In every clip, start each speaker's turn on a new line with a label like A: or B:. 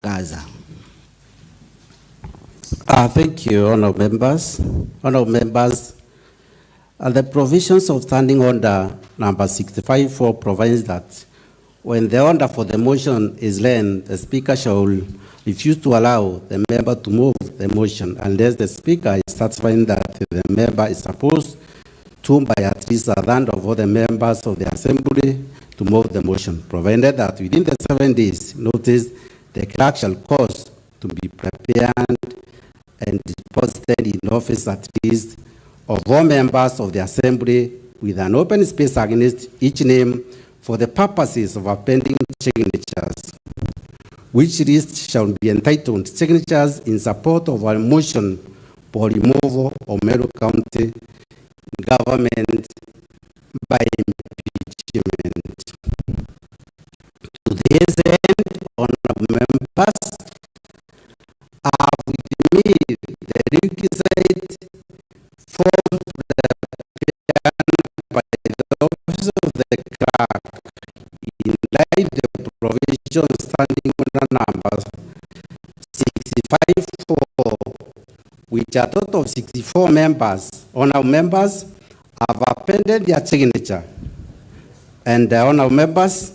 A: MWANGAZA.
B: Thank you, honorable members. Honorable members, the provisions of Standing Order number 65.4 provides that when the order for the motion is learned, the Speaker shall refuse to allow the member to move the motion unless the Speaker is satisfied that the member is supposed to, by at least a third of all the members of the Assembly, to move the motion, provided that within the 7 days notice, the clerk shall cause to be prepared and deposited in office at least of all members of the Assembly with an open space against each name for the purposes of appending signatures, which list shall be entitled signatures in support of a motion for removal of Meru County government by impeachment. To this end, honorable members, with me the requisite forms prepared by the office of the clerk in light of the provision Standing Order number 65.4, which a total of 64 members, honorable members, have appended their signature. And honorable members,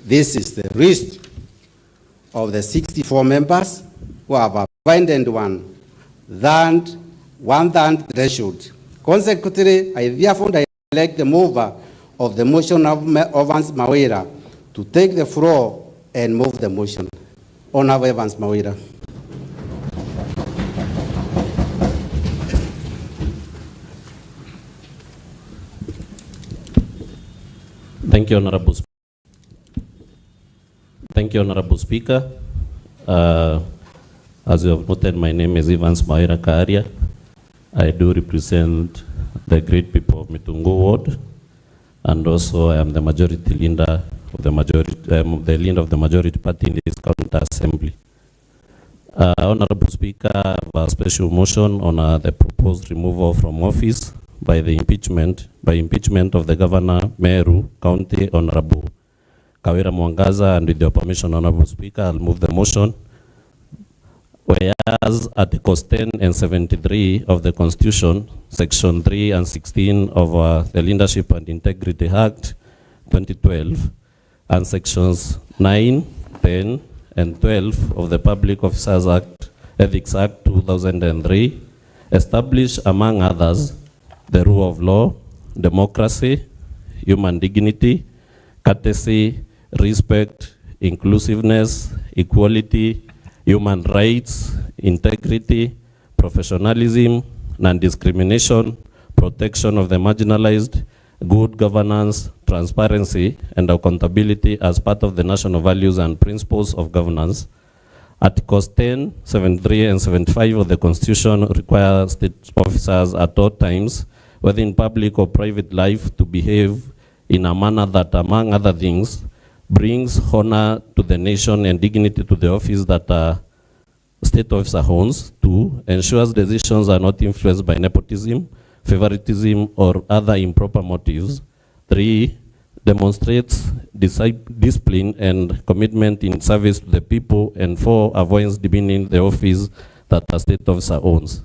B: this is the list of the 64 members who have appended one third threshold. Consequently, I therefore elect the mover of the motion of Evans Mawira to take the floor and move the motion. Honorable Evans Mawira.
C: Thank you, Honorable Speaker. Thank you, Honorable Speaker. As you have noted, my name is Evans Mawira Karia. I do represent the great people of Mitungu Ward, and also I am the majority leader of the majority party in this county assembly. Honorable Speaker, I have a special motion on the proposed removal from office by impeachment of the Governor Meru County Honorable Kawira MWANGAZA, and with your permission, Honorable Speaker, I'll move the motion. Whereas Articles 10 and 73 of the Constitution, Section 3 and 16 of the Leadership and Integrity Act 2012, and Sections 9, 10, and 12 of the Public Officers Act, Ethics Act 2003, establish, among others, the rule of law, democracy, human dignity, courtesy, respect, inclusiveness, equality, human rights, integrity, professionalism, non-discrimination, protection of the marginalized, good governance, transparency, and accountability as part of the national values and principles of governance. Articles 10, 73, and 75 of the Constitution require state officers at all times, whether in public or private life, to behave in a manner that, among other things, brings honor to the nation and dignity to the office that a state officer owns. 2, ensures decisions are not influenced by nepotism, favoritism, or other improper motives. 3, demonstrates discipline and commitment in service to the people. And 4, avoids demeaning the office that a state officer owns.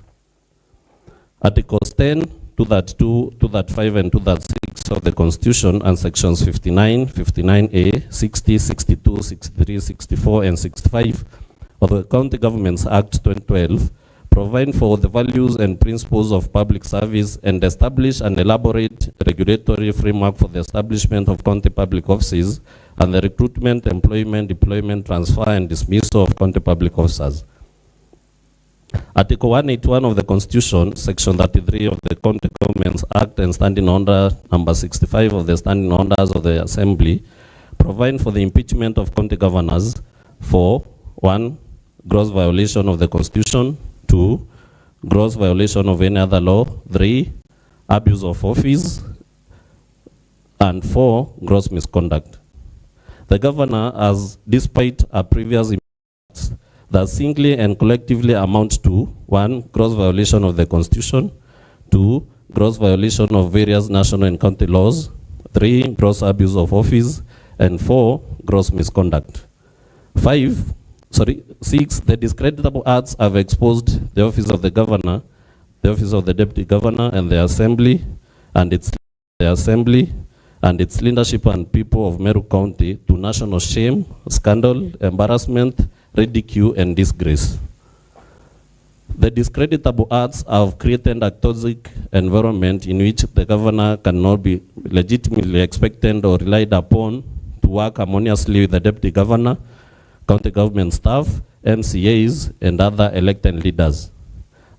C: Articles 10, 232, 235, and 236 of the Constitution and Sections 59, 59A, 60, 62, 63, 64, and 65 of the County Governments Act 2012 provide for the values and principles of public service and establish an elaborate regulatory framework for the establishment of county public offices and the recruitment, employment, deployment, transfer, and dismissal of county public officers. Article 181 of the Constitution, Section 33 of the County Governments Act and Standing Order number 65 of the Standing Orders of the Assembly provide for the impeachment of county governors for 1, gross violation of the Constitution, 2, gross violation of any other law, 3, abuse of office, and 4, gross misconduct. The governor has, despite a previous impeachment, that singly and collectively amount to 1, gross violation of the Constitution, 2, gross violation of various national and county laws, 3, gross abuse of office, and 4, gross misconduct. 6, the discreditable acts have exposed the office of the governor, the office of the deputy governor, and the assembly, and its leadership and people of Meru County to national shame, scandal, embarrassment, ridicule, and disgrace. The discreditable acts have created a toxic environment in which the governor cannot be legitimately expected or relied upon to work harmoniously with the deputy governor, county government staff, MCAs, and other elected leaders.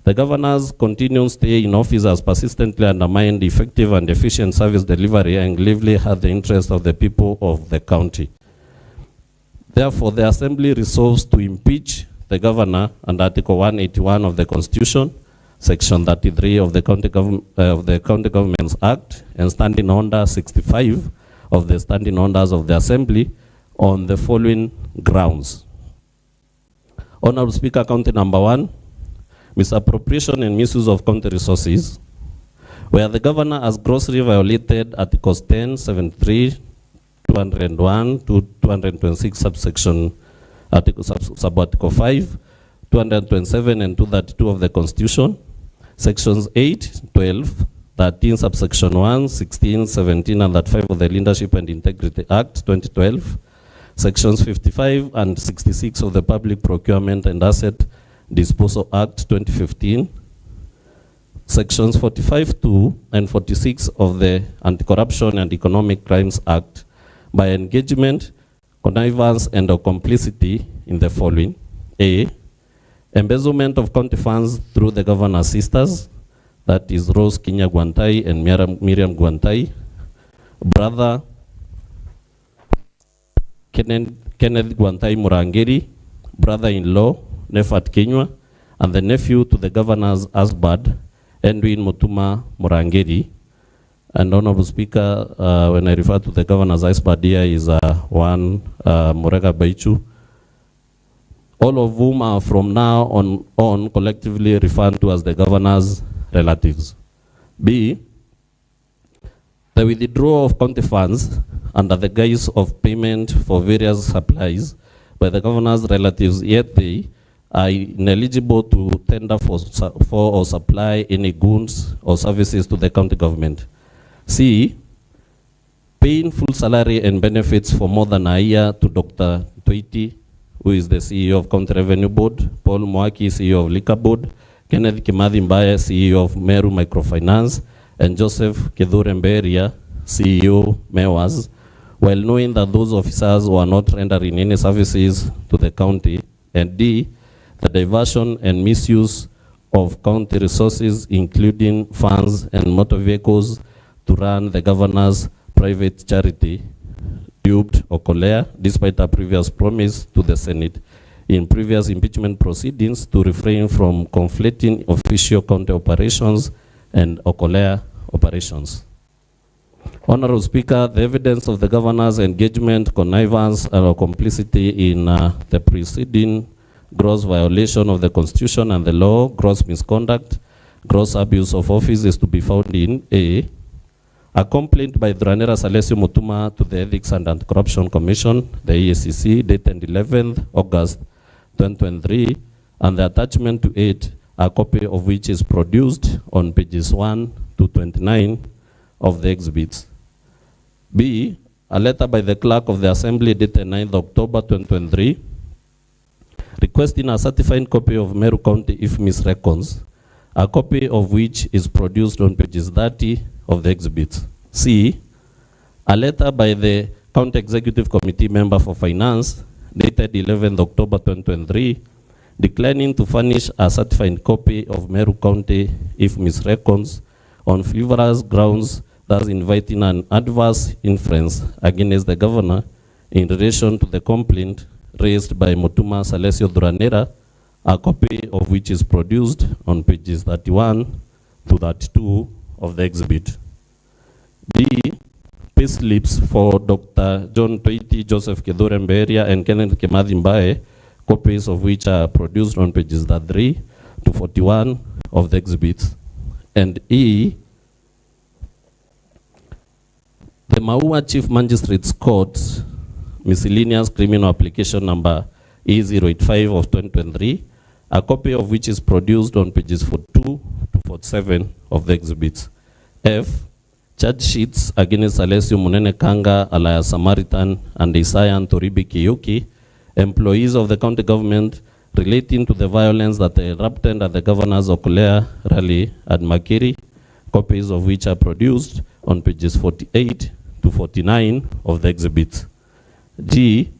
C: The governor's continued stay in office has persistently undermined effective and efficient service delivery and gravely hurt the interests of the people of the county. Therefore, the Assembly resolves to impeach the governor under Article 181 of the Constitution, Section 33 of the County Governments Act, and Standing Order 65 of the Standing Orders of the Assembly on the following grounds. Honorable Speaker, County number 1, misappropriation and misuse of county resources, where the governor has grossly violated Articles 10, 73, 201 to 226 subsection Sub-Article 5, 227 and 232 of the Constitution, Sections 8, 12, 13, Subsection 1, 16, 17, and 35 of the Leadership and Integrity Act 2012, Sections 55 and 66 of the Public Procurement and Asset Disposal Act 2015, Sections 45(2) and 46 of the Anti-Corruption and Economic Crimes Act by engagement, connivance, and or complicity in the following: A, embezzlement of county funds through the governor's sisters, that is Rose Kinya Gwantai and Miriam Gwantai, brother Kenneth Gwantai Murangeri, brother-in-law Nefat Kinywa, and the nephew to the governor's husband, Edwin Mutuma Murangeri. And Honorable Speaker, when I refer to the governor's husband here is one Murega Baichu, all of whom are from now on collectively referred to as the governor's relatives. B, the withdrawal of county funds under the guise of payment for various supplies by the governor's relatives, yet they are ineligible to tender for or supply any goods or services to the county government. C, paying full salary and benefits for more than a year to Dr. Toiti, who is the CEO of County Revenue Board, Paul Mwaki, CEO of Liquor Board, Kenneth Kimathi Mbaye, CEO of Meru Microfinance, and Joseph Kithure Mberia, CEO, MEWAS, while knowing that those officers were not rendering any services to the county. And D, the diversion and misuse of county resources, including funds and motor vehicles, to run the governor's private charity, duped Okolea, despite a previous promise to the Senate in previous impeachment proceedings to refrain from conflicting official county operations and Okolea operations. Honorable Speaker, the evidence of the governor's engagement, connivance, and complicity in the preceding gross violation of the Constitution and the law, gross misconduct, gross abuse of office is to be found in A complaint by Dranera Salesio Mutuma to the Ethics and Anti-Corruption Commission, the EACC, dated 11th August 2023, and the attachment to it, a copy of which is produced on pages 1 to 29 of the exhibits. B, a letter by the clerk of the Assembly dated 9th October 2023, requesting a certified copy of Meru County IFMIS records, a copy of which is produced on pages 30 of the exhibits. C, a letter by the County Executive Committee member for Finance dated 11th October 2023, declining to furnish a certified copy of Meru County IFMIS records on frivolous grounds, thus inviting an adverse inference against the governor in relation to the complaint raised by Mutuma Salesio Dranera, a copy of which is produced on pages 31 to 32 of the exhibit. D, payslips for Dr. John Toiti, Joseph Kithure Mberia, and Kenneth Kimathi Mbaye, copies of which are produced on pages 33 to 41 of the exhibits. And E, the Maua Chief Magistrates Court miscellaneous criminal application number E085 of 2023, a copy of which is produced on pages 42 to 47 of the exhibits. F. Charge sheets against Alessio Munene Kanga, alias Samaritan, and Isaiah Ntoribi Kiyuki, employees of the county government, relating to the violence that erupted at the governor's Okolea rally at Makiri, copies of which are produced on pages 48 to 49 of the exhibits. G.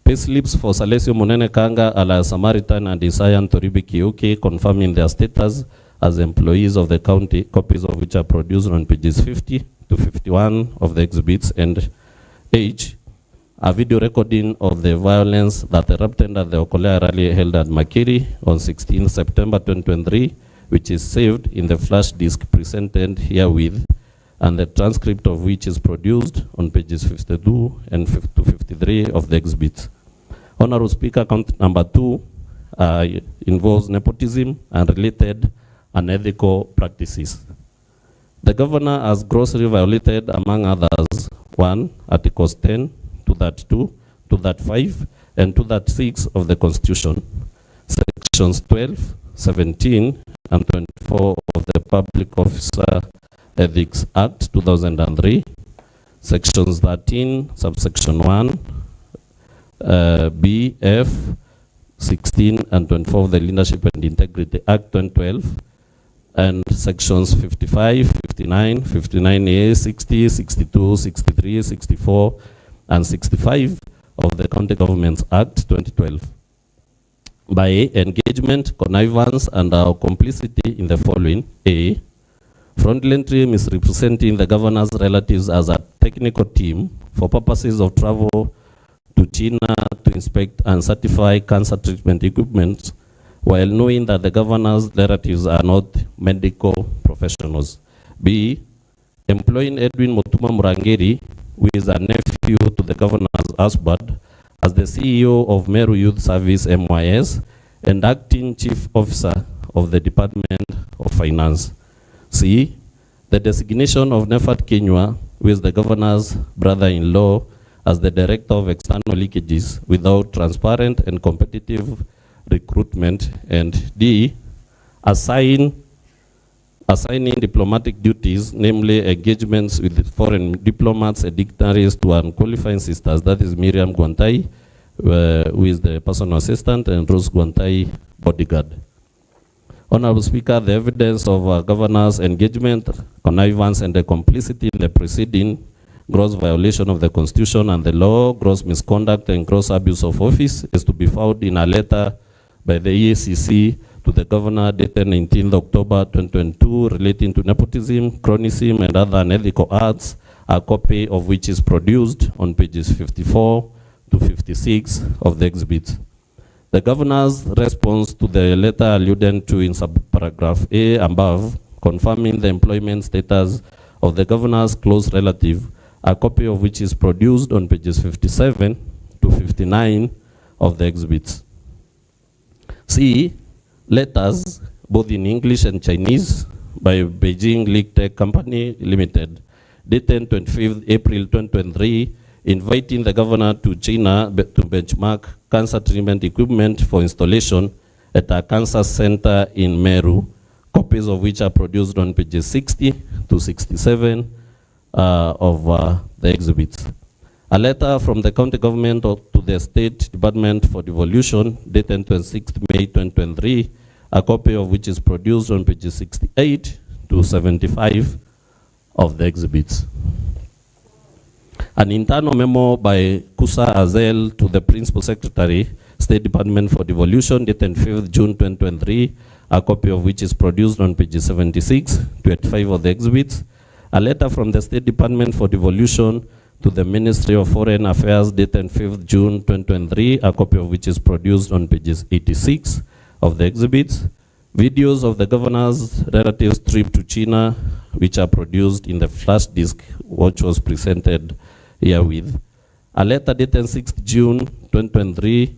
C: Payslips for Salesio Munene Kanga, alias Samaritan, and Isaiah Ntoribi Kiyuki, confirming their status as employees of the county, copies of which are produced on pages 50 to 51 of the exhibits. And H. A video recording of the violence that erupted at the Okolea rally held at Makiri on 16 September 2023, which is saved in the flash disk presented herewith, and the transcript of which is produced on pages 52 and 53 of the exhibits. Honorable Speaker, count number 2 involves nepotism and related unethical practices. The governor has grossly violated, among others, 1. Articles 10, 232, 235, and 236 of the Constitution, sections 12, 17, and 24 of the Public Officer Ethics Act 2003, sections 13, subsection 1, B, F, 16, and 24 of the Leadership and Integrity Act 2012, and sections 55, 59, 59A, 60, 62, 63, 64, and 65 of the County Governments Act 2012. By engagement, connivance, and complicity in the following: A. Fraudulently misrepresenting the governor's relatives as a technical team for purposes of travel to China to inspect and certify cancer treatment equipment, while knowing that the governor's relatives are not medical professionals. B. Employing Edwin Mutuma Murangeri, who is a nephew to the governor's husband, as the CEO of Meru Youth Service MYS and acting chief officer of the Department of Finance. C. The designation of Nefat Kenywa, who is the governor's brother-in-law, as the director of external leakages without transparent and competitive recruitment. And D. Assigning diplomatic duties, namely engagements with foreign diplomats and dignitaries to unqualified sisters, that is Miriam Gwantai, who is the personal assistant, and Rose Gwantai, bodyguard. Honorable Speaker, the evidence of governor's engagement, connivance, and the complicity in the preceding gross violation of the Constitution and the law, gross misconduct, and gross abuse of office is to be found in a letter by the EACC to the governor dated 19th October 2022 relating to nepotism, cronyism, and other unethical acts, a copy of which is produced on pages 54 to 56 of the exhibit. The governor's response to the letter alluded to in subparagraph A above, confirming the employment status of the governor's close relative, a copy of which is produced on pages 57 to 59 of the exhibits. C. Letters, both in English and Chinese, by Beijing League Tech Company Limited, dated 25th April 2023, inviting the governor to China to benchmark cancer treatment equipment for installation at a cancer center in Meru, copies of which are produced on pages 60 to 67 of the exhibits. A letter from the county government to the State Department for Devolution, dated 26th May 2023, a copy of which is produced on pages 68 to 75 of the exhibits. An internal memo by Kusa Azel to the Principal Secretary, State Department for Devolution, dated 5th June 2023, a copy of which is produced on pages 76 to 85 of the exhibits. A letter from the State Department for Devolution to the Ministry of Foreign Affairs, dated 5th June 2023, a copy of which is produced on pages 86 of the exhibits. Videos of the governor's relatives' trip to China, which are produced in the flash disk, which was presented herewith. A letter dated 6th June 2023,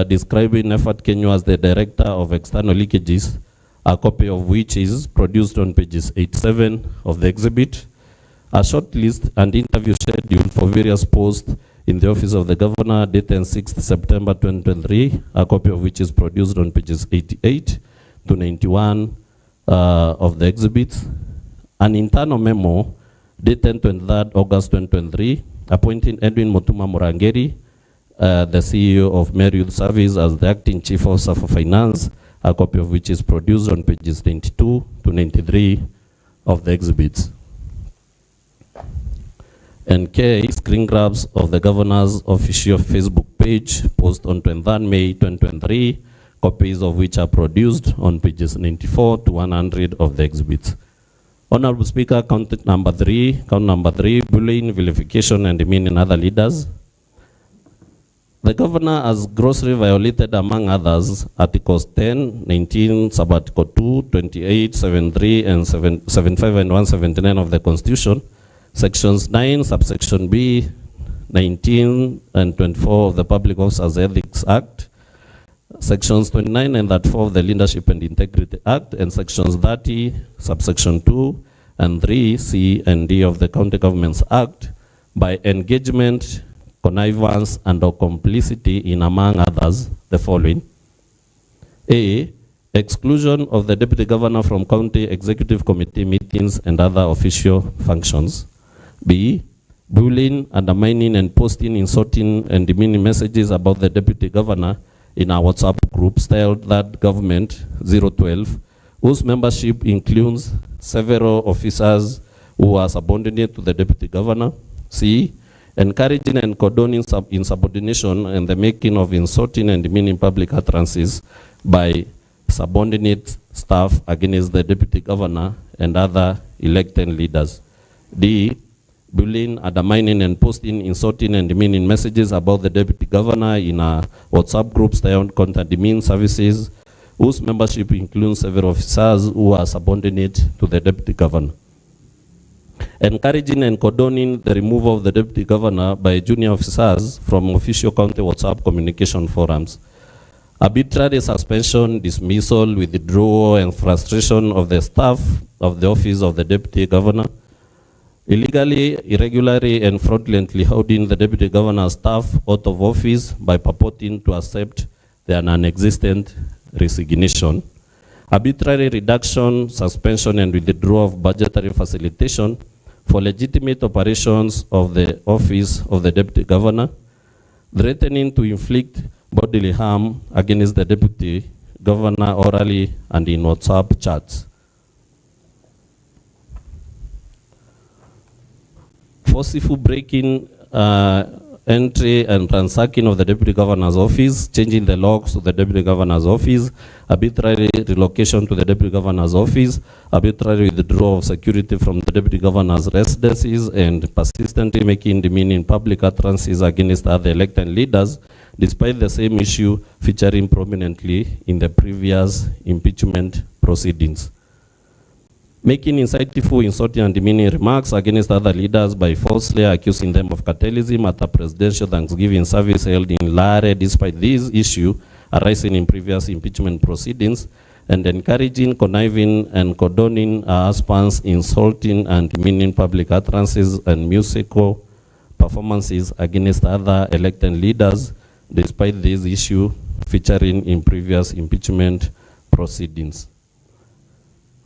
C: describing Nefat Kenywa as the Director of External Leakages, a copy of which is produced on pages 87 of the exhibit. A short list and interview schedule for various posts in the office of the governor dated 6th September 2023, a copy of which is produced on pages 88 to 91 of the exhibits. An internal memo dated 23rd August 2023, appointing Edwin Mutuma Murangeri, the CEO of Meru Youth Service, as the acting chief officer for finance, a copy of which is produced on pages 92 to 93 of the exhibits. And K, screen grabs of the governor's official Facebook page, post on 23rd May 2023, copies of which are produced on pages 94 to 100 of the exhibits. Honorable Speaker, count number three, bullying, vilification, and demeaning other leaders. The governor has grossly violated, among others, Articles 10, 19, Sub-Article 2, 28, 73, and 75 and 179 of the Constitution, Sections 9, Subsection B, 19, and 24 of the Public Officers Ethics Act, Sections 29 and 34 of the Leadership and Integrity Act, and Sections 30, Subsection 2, and 3, C and D of the County Governments Act, by engagement, connivance, and or complicity in, among others, the following. A, exclusion of the Deputy Governor from County Executive Committee meetings and other official functions. B, bullying, undermining, and posting insulting and demeaning messages about the Deputy Governor in our WhatsApp group styled That Government 012, whose membership includes several officers who are subordinate to the Deputy Governor. C, encouraging and condoning insubordination and the making of insulting and demeaning public utterances by subordinate staff against the Deputy Governor and other elected leaders. D, bullying, undermining, and posting insulting and demeaning messages about the Deputy Governor in a WhatsApp group styled Counter-Demean Services, whose membership includes several officers who are subordinate to the Deputy Governor. Encouraging and condoning the removal of the Deputy Governor by junior officers from official county WhatsApp communication forums. Arbitrary suspension, dismissal, withdrawal, and frustration of the staff of the office of the Deputy Governor. Illegally, irregularly, and fraudulently holding the Deputy Governor's staff out of office by purporting to accept their non-existent resignation. Arbitrary reduction, suspension, and withdrawal of budgetary facilitation for legitimate operations of the office of the Deputy Governor. Threatening to inflict bodily harm against the Deputy Governor orally and in WhatsApp chats. Forceful breaking, entry and ransacking of the Deputy Governor's office, changing the locks to the Deputy Governor's office, arbitrary relocation to the Deputy Governor's office, arbitrary withdrawal of security from the Deputy Governor's residences, and persistently making demeaning public utterances against other elected leaders, despite the same issue featuring prominently in the previous impeachment proceedings. Making insightful, insulting, and demeaning remarks against other leaders by falsely accusing them of cartelism at a presidential Thanksgiving service held in Lare, despite this issue arising in previous impeachment proceedings, and encouraging, conniving, and condoning husbands, insulting, and demeaning public utterances and musical performances against other elected leaders, despite this issue featuring in previous impeachment proceedings.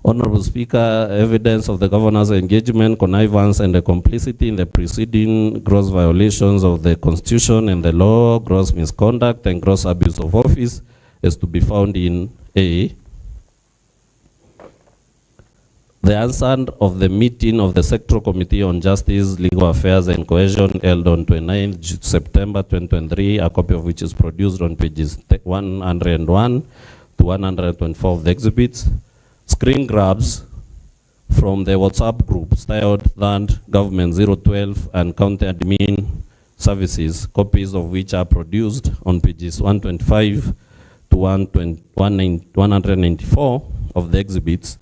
C: Honorable Speaker, evidence of the governor's engagement, connivance, and the complicity in the preceding gross violations of the Constitution and the law, gross misconduct, and gross abuse of office is to be found in A, the answer of the meeting of the Sectoral Committee on Justice, Legal Affairs, and Cohesion held on 29th September 2023, a copy of which is produced on pages 101 to 124 of the exhibits. Screen grabs from the WhatsApp group styled That Government 012 and County Admin Services, copies of which are produced on pages 125 to 194 of the exhibits.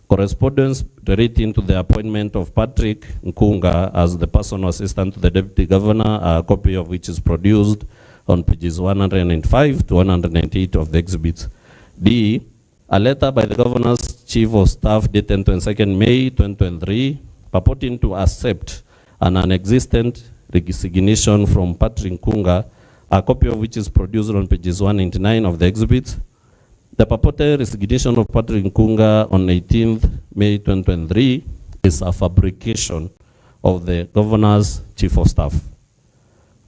C: Correspondence relating to the appointment of Patrick Nkunga as the personal assistant to the Deputy Governor, a copy of which is produced on pages 195 to 198 of the exhibits. D, a letter by the Governor's Chief of Staff dated 22nd May 2023 purporting to accept a non-existent resignation from Patrick Nkunga, a copy of which is produced on pages 199 of the exhibit. The purported resignation of Patrick Nkunga on 18th May 2023 is a fabrication of the governor's chief of staff.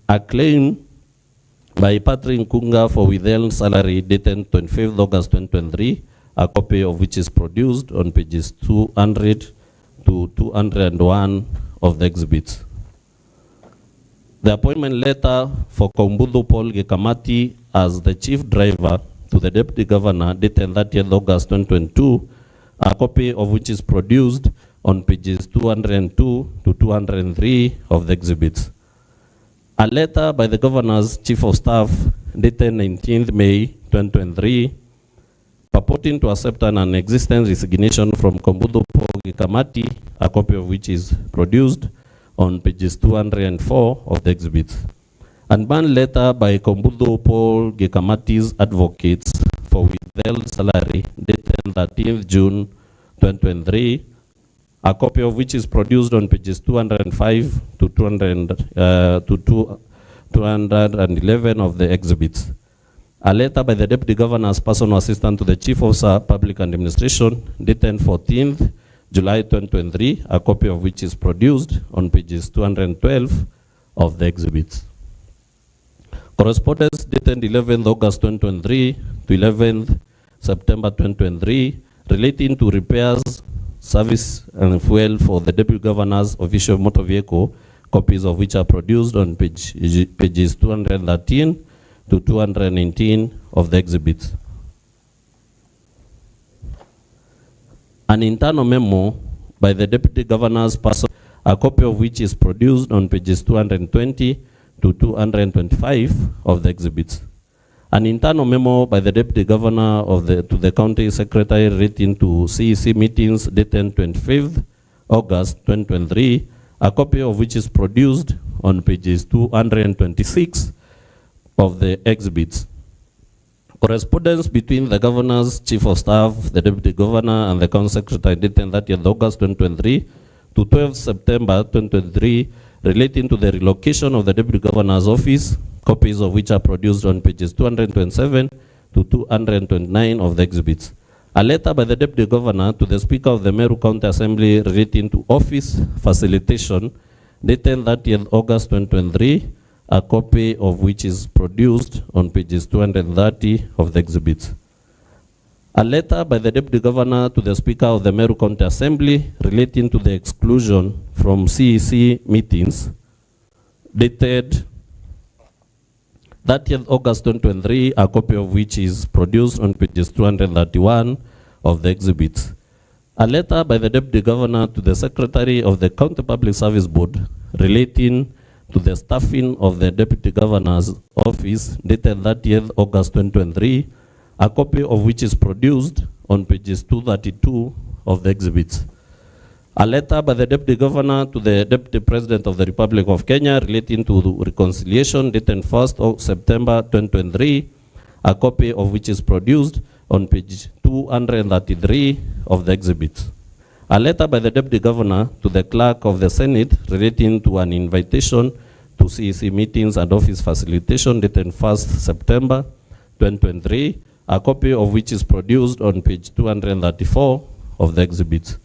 C: A claim by Patrick Nkunga for withheld salary dated 25th August 2023, a copy of which is produced on pages 200 to 201 of the exhibits. The appointment letter for Kombudu Paul Gekamati as the chief driver to the deputy governor dated 30th August 2022, a copy of which is produced on pages 202 to 203 of the exhibits. A letter by the governor's chief of staff dated 19th May 2023 purporting to accept an existing resignation from Kombudu Paul Gekamati, a copy of which is produced on pages 204 of the exhibits. And ban letter by Kombudu Paul Gekamati's advocates for withheld salary dated 13th June 2023, a copy of which is produced on pages 205 to 211 of the exhibits. A letter by the Deputy Governor's personal assistant to the Chief Officer Public Administration dated 14th July 2023, a copy of which is produced on pages 212 of the exhibits. Correspondence dated 11th August 2023 to 11th September 2023 relating to repairs, service and fuel for the Deputy Governor's official motor vehicle, copies of which are produced on pages 213 to 219 of the exhibits. An internal memo by the Deputy Governor's person, a copy of which is produced on pages 220 to 225 of the exhibits. An internal memo by the Deputy Governor to the County Secretary relating to CEC meetings dated 25th August 2023, a copy of which is produced on pages 226 of the exhibits. Correspondence between the Governor's Chief of Staff, the Deputy Governor, and the County Secretary dated 30th August 2023 to 12th September 2023 relating to the relocation of the Deputy Governor's office, copies of which are produced on pages 227 to 229 of the exhibits. A letter by the Deputy Governor to the Speaker of the Meru County Assembly relating to office facilitation dated 30th August 2023, a copy of which is produced on pages 230 of the exhibits. A letter by the Deputy Governor to the Speaker of the Meru County Assembly relating to the exclusion from CEC meetings dated 30th August 2023, a copy of which is produced on pages 231 of the exhibits. A letter by the Deputy Governor to the Secretary of the County Public Service Board relating to the staffing of the Deputy Governor's office dated 30th August 2023, a copy of which is produced on pages 232 of the exhibits. A letter by the Deputy Governor to the Deputy President of the Republic of Kenya relating to reconciliation dated 1st of September 2023, a copy of which is produced on page 233 of the exhibits. A letter by the Deputy Governor to the Clerk of the Senate relating to an invitation to CEC meetings and office facilitation dated 1st September 2023, a copy of which is produced on page 234 of the exhibits.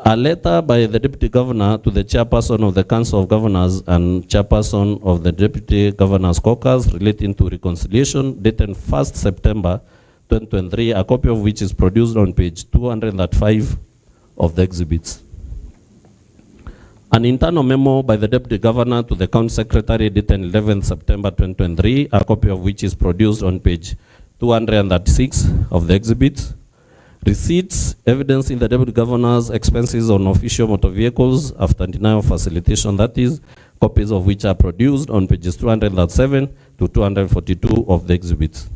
C: A letter by the Deputy Governor to the Chairperson of the Council of Governors and Chairperson of the Deputy Governor's Caucus relating to reconciliation dated 1st September 2023, a copy of which is produced on page 205 of the exhibits. An internal memo by the Deputy Governor to the County Secretary dated 11th September 2023, a copy of which is produced on page 236 of the exhibits. Receipts evidencing the Deputy Governor's expenses on official motor vehicles after denial of facilitation, that is, copies of which are produced on pages 207 to 242 of the exhibits.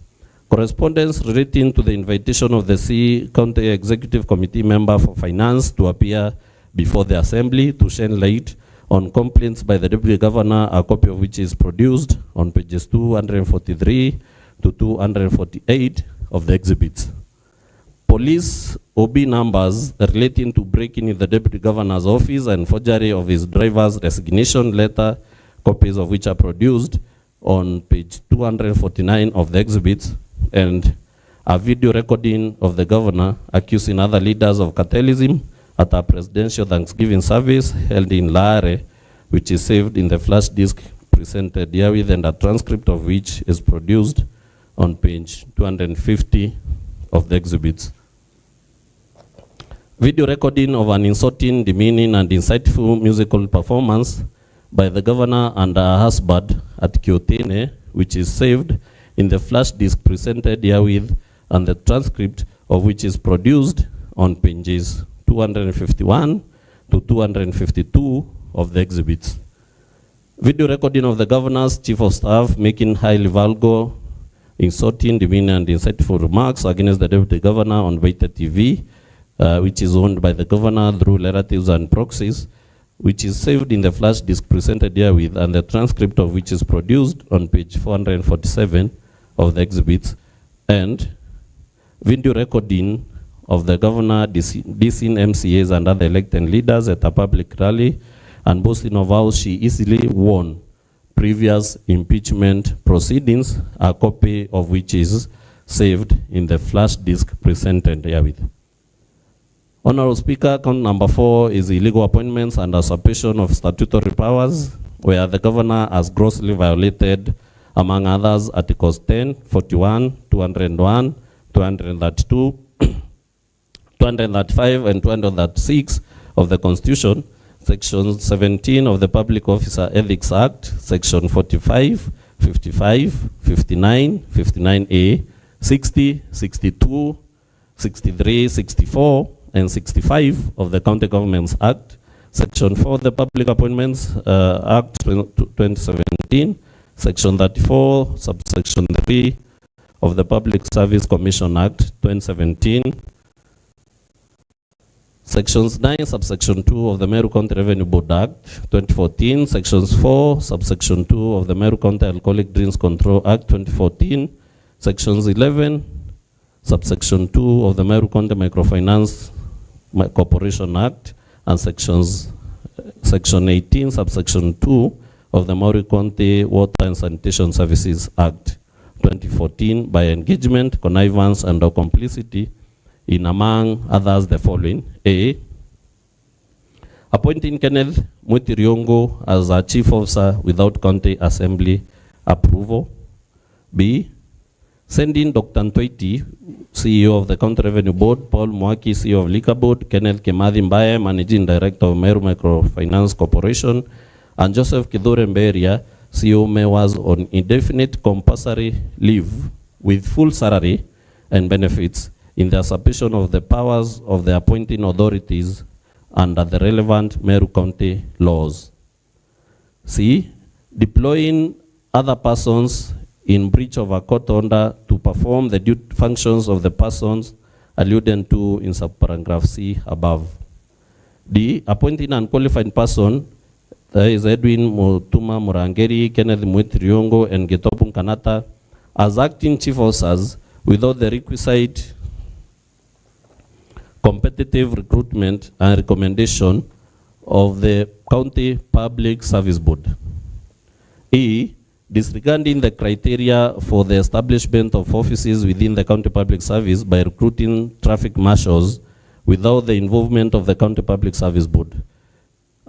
C: Correspondence relating to the invitation of the County Executive Committee member for Finance to appear before the Assembly to shed light on complaints by the Deputy Governor, a copy of which is produced on pages 243 to 248 of the exhibits. police OB numbers relating to breaking in the deputy governor's office and forgery of his driver's resignation letter, copies of which are produced on page 249 of the exhibits, and a video recording of the governor accusing other leaders of cartelism at a presidential Thanksgiving service held in Laare, which is saved in the flash disk presented herewith, and a transcript of which is produced on page 250 of the exhibits. Video recording of an insulting, demeaning, and insightful musical performance by the governor and her husband at Kiotene, which is saved in the flash disk presented herewith, and the transcript of which is produced on pages 251 to 252 of the exhibits. Video recording of the governor's chief of staff making highly vulgar, insulting, demeaning, and insightful remarks against the deputy governor on Vita TV, which is owned by the governor through relatives and proxies, which is saved in the flash disk presented herewith, and the transcript of which is produced on page 447 of the exhibits, and video recording of the governor dissing MCAs and other elected leaders at a public rally and boasting of how she easily won previous impeachment proceedings, a copy of which is saved in the flash disk presented herewith. Honorable Speaker, count number 4 is illegal appointments and usurpation of statutory powers, where the governor has grossly violated, among others, Articles 10, 41, 201, 232, 235, and 236 of the Constitution, Section 17 of the Public Officer Ethics Act, Section 45, 55, 59, 59A, 60, 62, 63, 64, and 65 of the County Governments Act, Section 4 of the Public Appointments Act 2017, Section 34, Subsection 3 of the Public Service Commission Act 2017, Sections 9, Subsection 2 of the Meru County Revenue Board Act 2014, Sections 4, Subsection 2 of the Meru County Alcoholic Drinks Control Act 2014, Sections 11, Subsection 2 of the Meru County Microfinance Corporation Act, and Section 18, Subsection 2 of the Meru County Water and Sanitation Services Act 2014 by engagement, connivance, and or complicity in, among others, the following. A, appointing Kenneth Mutiriongo as a chief officer without county assembly approval. B, sending Dr. Nteto, CEO of the County Revenue Board, Paul Mwaki, CEO of Liquor Board, Kenneth Kimathi Mbaye, Managing Director of Meru Microfinance Corporation, and Joseph Kidhure Mberia, CEO MEWAS, on indefinite compulsory leave with full salary and benefits in the usurpation of the powers of the appointing authorities under the relevant Meru County laws. C, deploying other persons in breach of a court order to perform the functions of the persons alluded to in subparagraph C above. D, appointing an unqualified person, that is Edwin Mutuma Murangeri, Kenneth Mutiriongo, and Getopun Kanata, as acting chief officers without the requisite competitive recruitment and recommendation of the County Public Service Board. E, disregarding the criteria for the establishment of offices within the County Public Service by recruiting traffic marshals without the involvement of the County Public Service Board.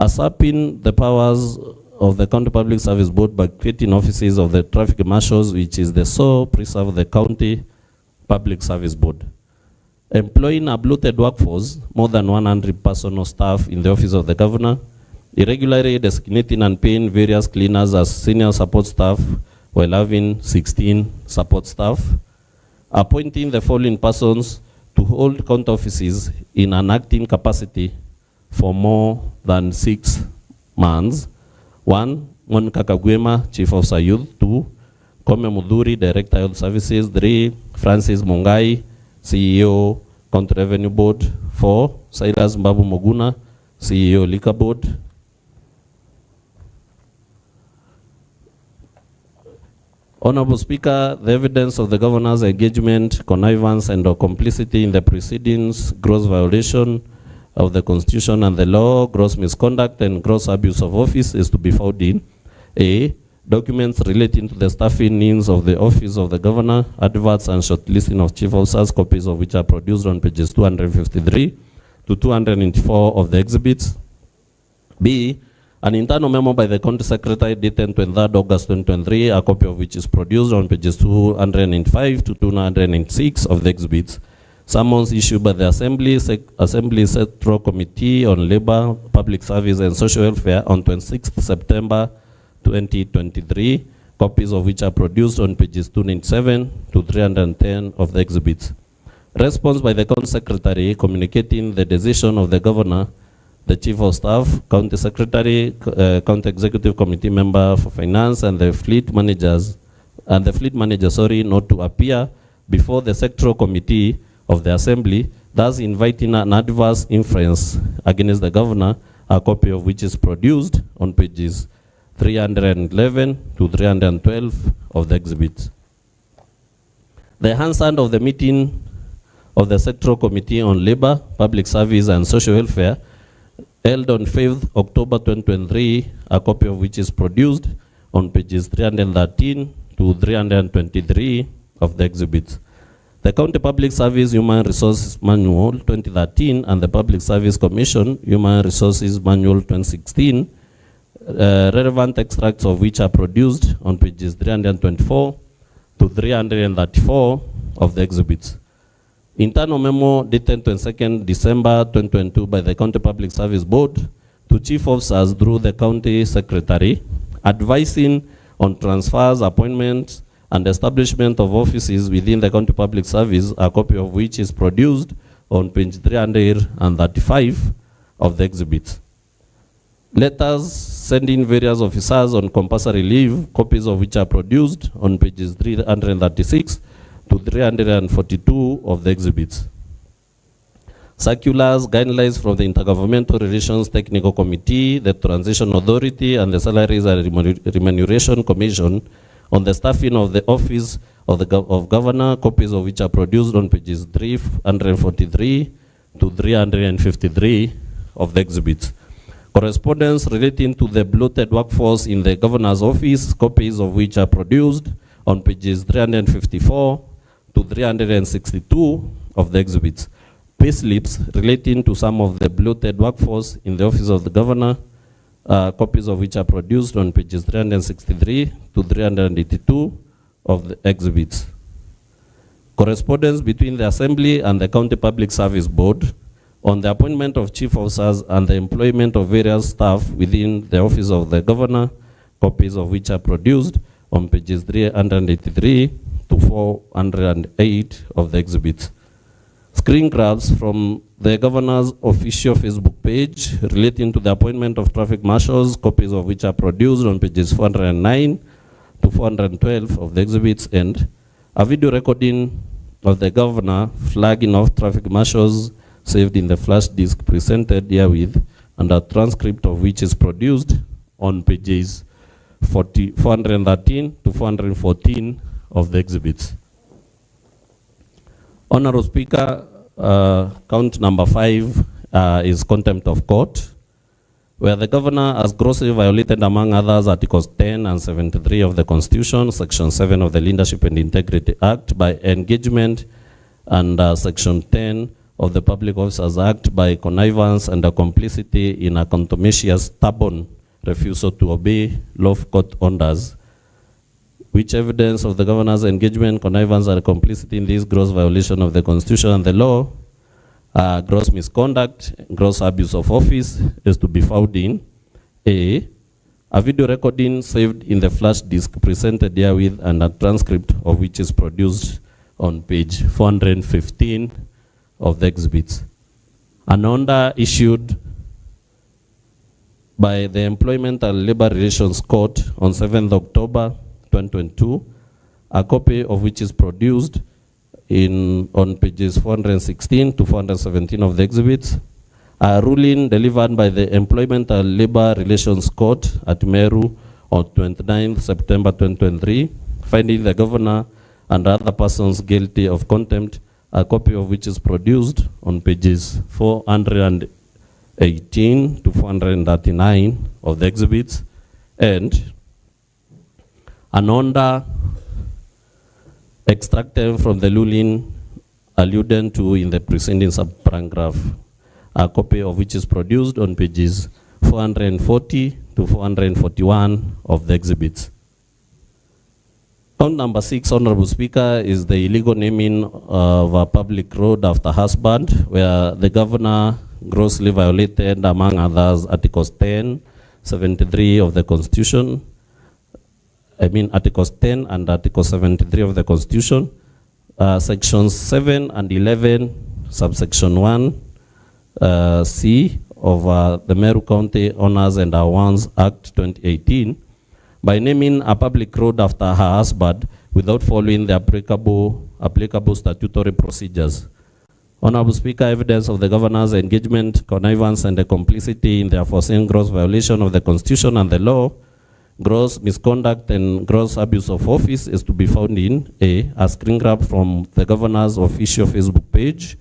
C: Usurping the powers of the County Public Service Board by creating offices of the traffic marshals, which is the sole preserve of the County Public Service Board. Employing a bloated workforce, more than 100 personal staff in the office of the governor, irregularly designating and paying various cleaners as senior support staff while having 16 support staff, appointing the following persons to hold county offices in an acting capacity for more than 6 months. 1, Monica Kagwema, Chief Officer Youth. 2, Kome Mudhuri, Director Health Services. 3, Francis Mungai, CEO, County Revenue Board. 4, Silas Mbabu Moguna, CEO, Liquor Board. Honorable Speaker, the evidence of the governor's engagement, connivance, and or complicity in the proceedings, gross violation of the Constitution and the law, gross misconduct, and gross abuse of office is to be found in A. Documents relating to the staffing needs of the office of the governor, adverts and shortlisting of chief officers, copies of which are produced on pages 253 to 294 of the exhibits. B. An internal memo by the county secretary dated 23rd August 2023, a copy of which is produced on pages 205 to 206 of the exhibits. Summons issued by the Assembly Sectoral Committee on Labor, Public Service and Social Welfare on 26th September 2023, copies of which are produced on pages 297 to 310 of the exhibits. Response by the County Secretary communicating the decision of the Governor, the Chief of Staff, County Secretary, County Executive Committee Member for Finance, and the Fleet Manager, not to appear before the Sectoral Committee of the Assembly, thus inviting an adverse inference against the Governor, a copy of which is produced on pages 311 to 312 of the exhibit. The handstand of the meeting of the Sectoral Committee on Labor, Public Service and Social Welfare held on 5th October 2023, a copy of which is produced on pages 313 to 323 of the exhibits. The County Public Service Human Resources Manual 2013 and the Public Service Commission Human Resources Manual 2016, relevant extracts of which are produced on pages 324 to 334 of the exhibits. Internal memo dated 22nd December 2022 by the County Public Service Board to chief officers through the County Secretary, advising on transfers, appointments, and establishment of offices within the County Public Service, a copy of which is produced on page 335 of the exhibit. Letters sending various officers on compulsory leave, copies of which are produced on pages 336 to 342 of the exhibits. Circulars, guidelines from the Intergovernmental Relations Technical Committee, the Transition Authority, and the Salaries and Remuneration Commission on the staffing of the office of Governor, copies of which are produced on pages 343 to 353 of the exhibits. Correspondence relating to the bloated workforce in the Governor's office, copies of which are produced on pages 354 to 362 of the exhibits. Payslips relating to some of the bloated workforce in the office of the Governor, copies of which are produced on pages 363 to 382 of the exhibits. Correspondence between the Assembly and the County Public Service Board on the appointment of chief officers and the employment of various staff within the office of the Governor, copies of which are produced on pages 383 to 408 of the exhibits. Screen grabs from the Governor's official Facebook page relating to the appointment of traffic marshals, copies of which are produced on pages 409 to 412 of the exhibits, and a video recording of the Governor flagging off traffic marshals saved in the flash disk presented herewith, and a transcript of which is produced on pages 413 to 414 of the exhibits. Honorable Speaker, count number 5 is contempt of court, where the Governor has grossly violated, among others, Articles 10 and 73 of the Constitution, Section 7 of the Leadership and Integrity Act by engagement, and Section 10 of the Public Officers Act by connivance and complicity in a contumacious, stubborn refusal to obey lawful court orders, which evidence of the Governor's engagement, connivance, and complicity in this gross violation of the Constitution and the law, gross misconduct, gross abuse of office is to be found in A. A video recording saved in the flash disk presented herewith, and a transcript of which is produced on page 415 of the exhibits. An order issued by the Employment and Labor Relations Court on 7th October 2022, a copy of which is produced on pages 416 to 417 of the exhibits. A ruling delivered by the Employment and Labor Relations Court at Meru on 29th September 2023, finding the governor and other persons guilty of contempt, a copy of which is produced on pages 418 to 439 of the exhibits, and an order extracted from the ruling alluded to in the preceding subparagraph, a copy of which is produced on pages 440 to 441 of the exhibits. Count number 6, Honorable Speaker, is the illegal naming of a public road after husband, where the governor grossly violated, among others, Articles 10, 73 of the Constitution, Articles 10 and Article 73 of the Constitution, Sections 7 and 11, subsection 1, C of the Meru County Owners and Awards Act 2018, by naming a public road after her husband without following the applicable statutory procedures. Honorable Speaker, evidence of the governor's engagement, connivance, and the complicity in the aforesaid gross violation of the Constitution and the law, gross misconduct and gross abuse of office is to be found in a screen grab from the governor's official Facebook page,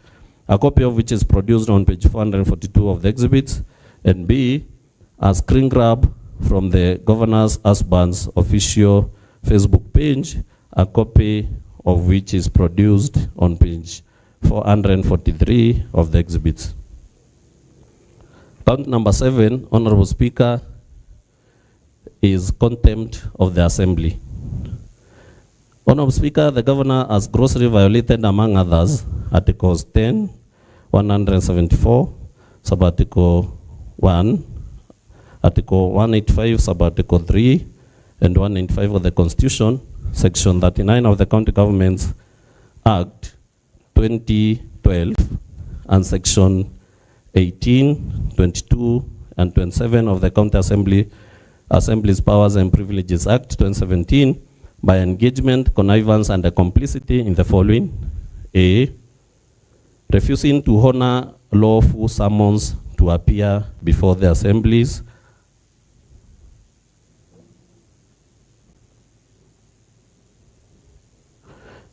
C: a copy of which is produced on page 442 of the exhibits, and B, a screen grab from the governor's husband's official Facebook page, a copy of which is produced on page 443 of the exhibits. Count number 7, Honorable Speaker, is contempt of the Assembly. Honorable Speaker, the governor has grossly violated, among others, Articles 10, 174, Sub-Article 1, Article 185, Sub-Article 3, and 195 of the Constitution, Section 39 of the County Governments Act 2012, and Section 18, 22, and 27 of the County Assembly's Powers and Privileges Act 2017, by engagement, connivance, and complicity in the following: A, refusing to honor lawful summons to appear before the assemblies,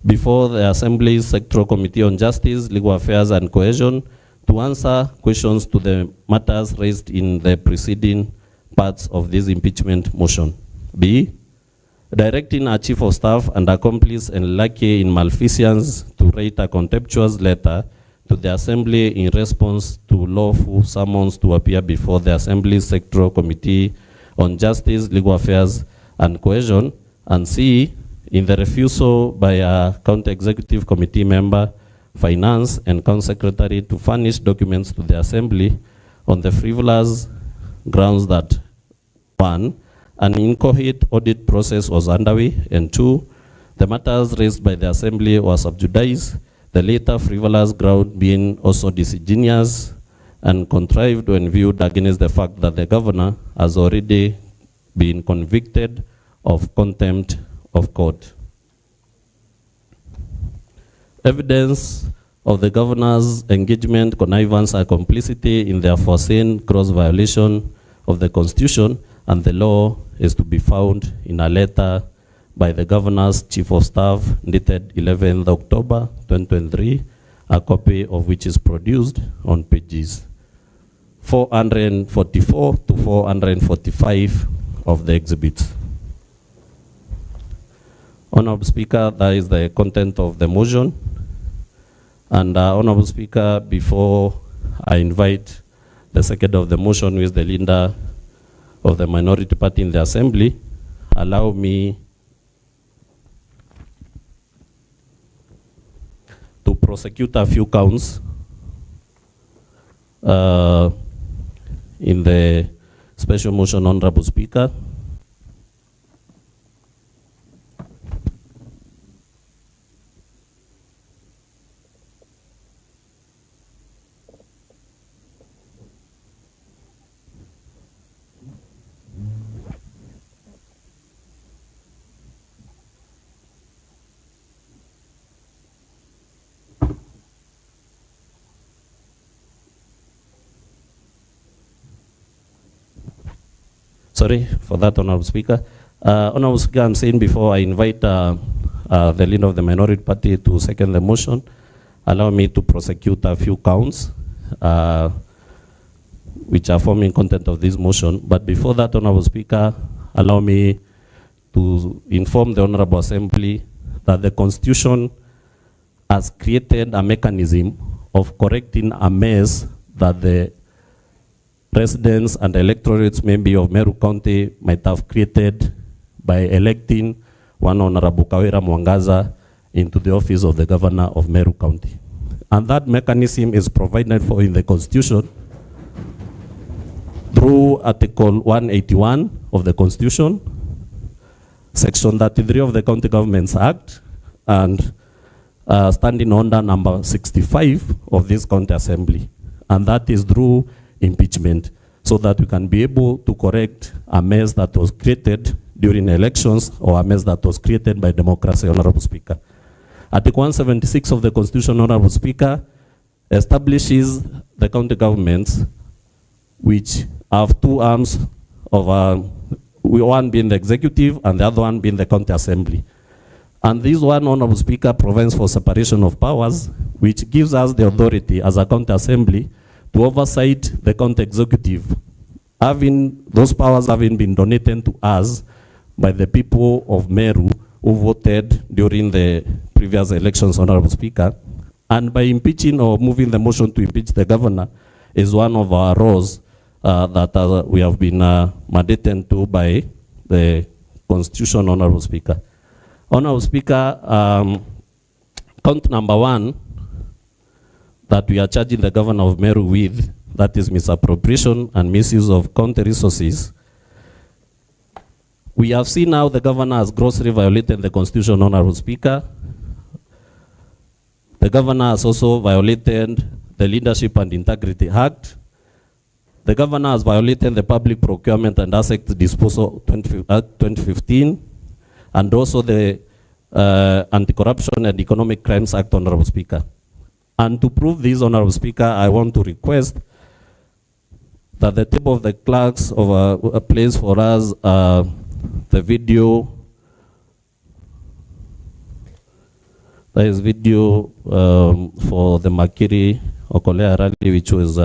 C: Sectoral Committee on Justice, Legal Affairs, and Cohesion to answer questions to the matters raised in the preceding parts of this impeachment motion. B, directing a chief of staff and accomplice and lackey in malfeasance to write a contemptuous letter to the Assembly in response to lawful summons to appear before the Assembly's Sectoral Committee on Justice, Legal Affairs, and Cohesion, and C, in the refusal by a County Executive Committee member, Finance, and County Secretary to furnish documents to the Assembly on the frivolous grounds that 1, an incoherent audit process was underway, and 2, the matters raised by the Assembly were sub judice, the later frivolous ground being also disingenuous and contrived when viewed against the fact that the governor has already been convicted of contempt of court. Evidence of the governor's engagement, connivance, and complicity in the aforesaid gross violation of the Constitution and the law is to be found in a letter by the governor's chief of staff dated 11th October 2023, a copy of which is produced on pages 444 to 445 of the exhibits. Honorable Speaker, that is the content of the motion. And Honorable Speaker, before I invite the second of the motion, who is the leader of the minority party in the Assembly, allow me to prosecute a few counts in the special motion, Honorable Speaker. Sorry for that, Honorable Speaker. Honorable Speaker, I'm saying before I invite the leader of the minority party to second the motion, allow me to prosecute a few counts which are forming content of this motion. But before that, Honorable Speaker, allow me to inform the Honorable Assembly that the Constitution has created a mechanism of correcting a mess that the residents and electorates maybe of Meru County might have created by electing one Honorable MWANGAZA into the office of the Governor of Meru County. And that mechanism is provided for in the Constitution through Article 181 of the Constitution, Section 33 of the County Governments Act, and Standing Order number 65 of this County Assembly. And that is through impeachment, so that we can be able to correct a mess that was created during elections or a mess that was created by democracy, Honorable Speaker. Article 176 of the Constitution, Honorable Speaker, establishes the county governments which have two arms of one being the executive and the other one being the county assembly. And this one, Honorable Speaker, provides for separation of powers, which gives us the authority as a county assembly to oversight the county executive, having those powers having been donated to us by the people of Meru who voted during the previous elections, Honorable Speaker. And by impeaching or moving the motion to impeach the governor is one of our roles that we have been mandated to by the Constitution, Honorable Speaker. Honorable Speaker, count number 1 that we are charging the governor of Meru with, that is misappropriation and misuse of county resources. We have seen how the governor has grossly violated the Constitution, Honorable Speaker. The governor has also violated the Leadership and Integrity Act. The governor has violated the Public Procurement and Asset Disposal Act 2015, and also the Anti-Corruption and Economic Crimes Act, Honorable Speaker. And to prove this, Honorable Speaker, I want to request that the table of the clerks of plays for us the video. There is video for the Makiri Okolea rally, which was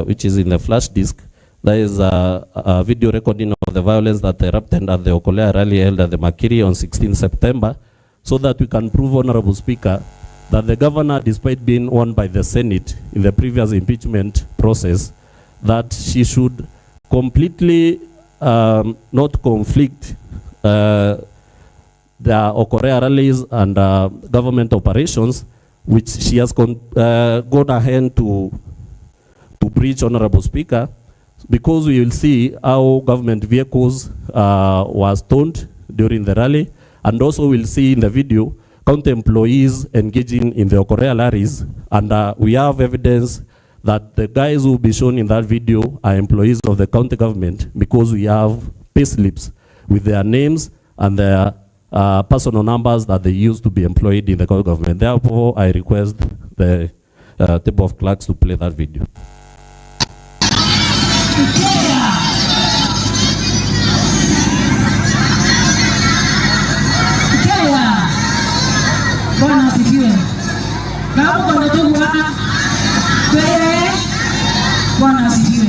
C: which is in the flash disk. There is a video recording of the violence that erupted at the Okolea rally held at the Makiri on 16 September, so that we can prove, Honorable Speaker, that the governor, despite being won by the Senate in the previous impeachment process, that she should completely not conflict the Okolea rallies and government operations, which she has gone ahead to breach, Honorable Speaker, because we will see how government vehicles were stoned during the rally, and also we'll see in the video county employees engaging in the Okolea rallies, and we have evidence that the guys who will be shown in that video are employees of the county government, because we have pay slips with their names and their personal numbers that they used to be employed in the county government. Therefore, I request the table of clerks to play that video.
A: Bwana asifiwe. Kama kuna ndugu hapa, Bwana asifiwe.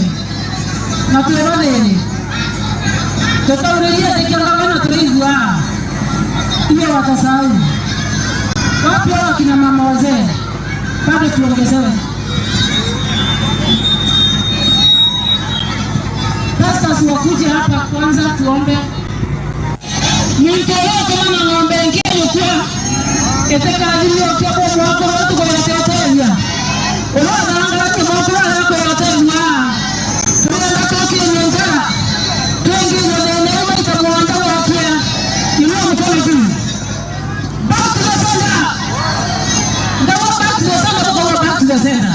A: Na tueleze. Tutaurelia tekanga wana tuigwa. Ile watasahau. Wapi wao kina mama wazee? Bado tuongezewe. Pastors wakuje hapa kwanza tuombe. Nitoe kama ng'ombe ngine kwa eteka alio kwa mwako watu kwa yatetea. Unaona ngati mwako wako yatetea. Tunaenda toki nyanga. Twingi ndio itamwanda wakia. Inua mkono juu. Back to the center. Ndawa back to the center kwa back to the center.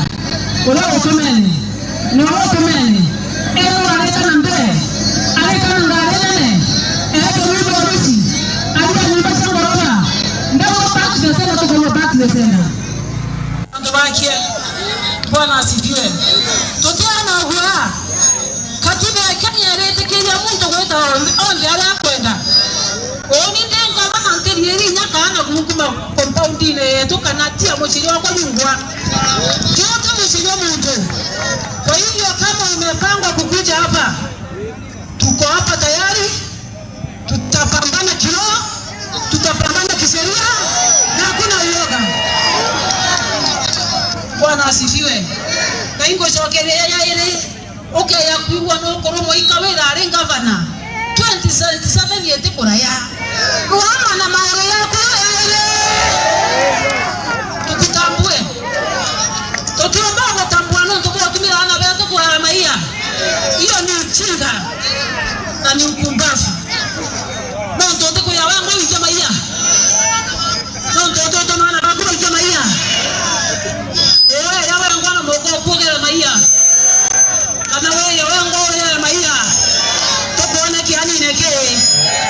A: Unaona komeni. Unaona komeni. Ero aleta nambe. Aleta ndarene. Ero wibo rusi. Aleta nyumba sangorona. Ndawa back to the center kwa back to the center. Bwana asifiwe. Nteto kanatia mchini wako nyungwa. Yote mchini wa mtu. Kwa hivyo kama umepangwa kukuja hapa, tuko hapa tayari, tutapambana kiroho, tutapambana kisheria, na hakuna uoga. Bwana asifiwe. Na ingo shokelea ile okay ya kuwa no koromo ikawela ari gavana 2077 yete kuraya. Ruhama na maoro yako ile. Tukutambue. Tukiomba watambuano tukua tumira ana beto kwa maia. Hiyo ni ujinga na ni ukumbavu. Ndio kwa ya wangu ya maia. Ndio maana bakuru ya maia. Ya wangu na moko kuogera maia. Kana wewe wangu ya maia. Tukuone kiani neke.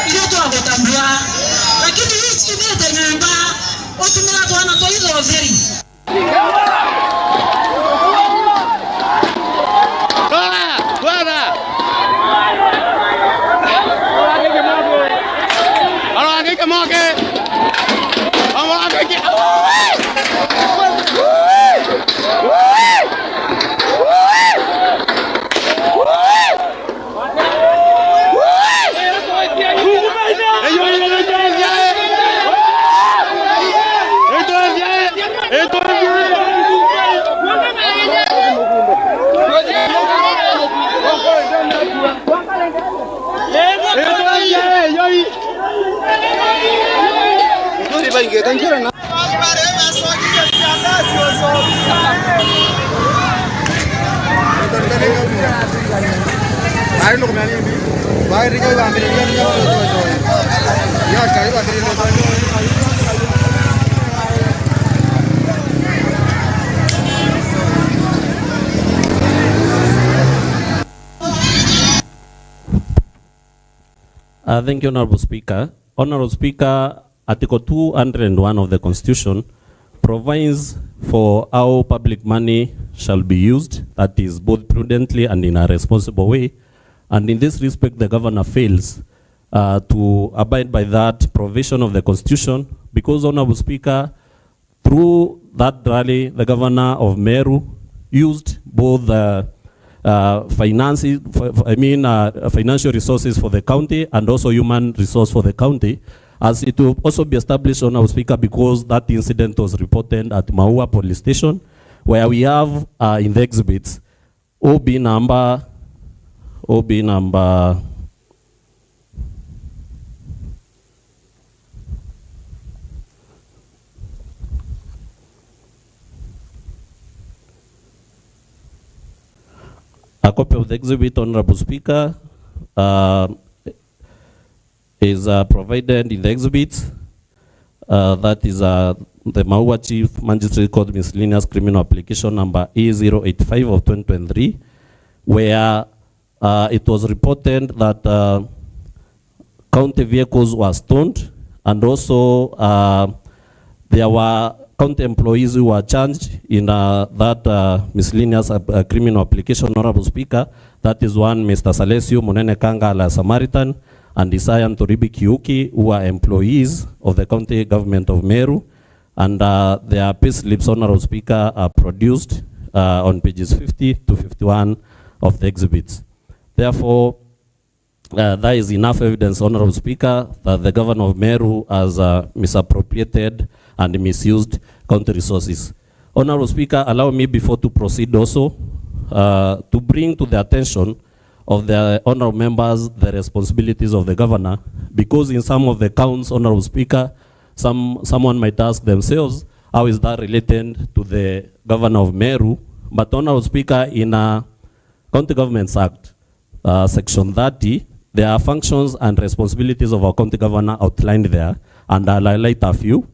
A: Ile tu agotambua. Lakini hichi ni tanyamba. Otumira tu ana to hizo zeri.
C: Thank you, Honorable Speaker. Honorable Speaker, Article 201 of the Constitution provides for how public money shall be used, that is both prudently and in a responsible way. And in this respect, the governor fails to abide by that provision of the Constitution because, Honorable Speaker, through that rally, the governor of Meru used both the financial resources for the county and also human resource for the county, as it will also be established, Honorable Speaker, because that incident was reported at Maua police station, where we have in the exhibits OB number a copy of the exhibit, Honorable Speaker, is provided in the exhibits. That is the Maua Chief Magistrate Court Miscellaneous Criminal Application number E085 of 2023, where it was reported that county vehicles were stoned, and also there were county employees who were charged in that miscellaneous criminal application, Honorable Speaker. That is one Mr. Salesio Munene Kanga la Samaritan and Isaiah Toribi Kiuki, who are employees of the county government of Meru. And their pay slips, Honorable Speaker, are produced on pages 50 to 51 of the exhibits. Therefore, there is enough evidence, Honorable Speaker, that the governor of Meru has misappropriated and misused county resources. Honorable Speaker, allow me before to proceed also to bring to the attention of the honorable members the responsibilities of the governor, because in some of the counts, Honorable Speaker, someone might ask themselves, how is that related to the governor of Meru? But Honorable Speaker, in County Governments Act, Section 30, there are functions and responsibilities of our county governor outlined there, and I'll highlight a few.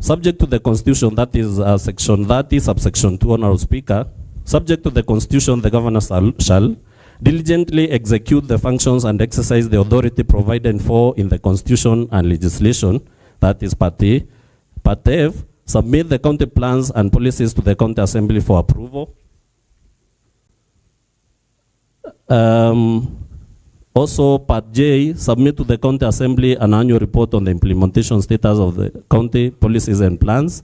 C: Subject to the Constitution, that is Section 30, subsection 2, Honorable Speaker, subject to the Constitution, the governor shall diligently execute the functions and exercise the authority provided for in the Constitution and legislation, that is Part A. Part F, submit the county plans and policies to the county assembly for approval. Also, Part J, submit to the County Assembly an annual report on the implementation status of the county policies and plans.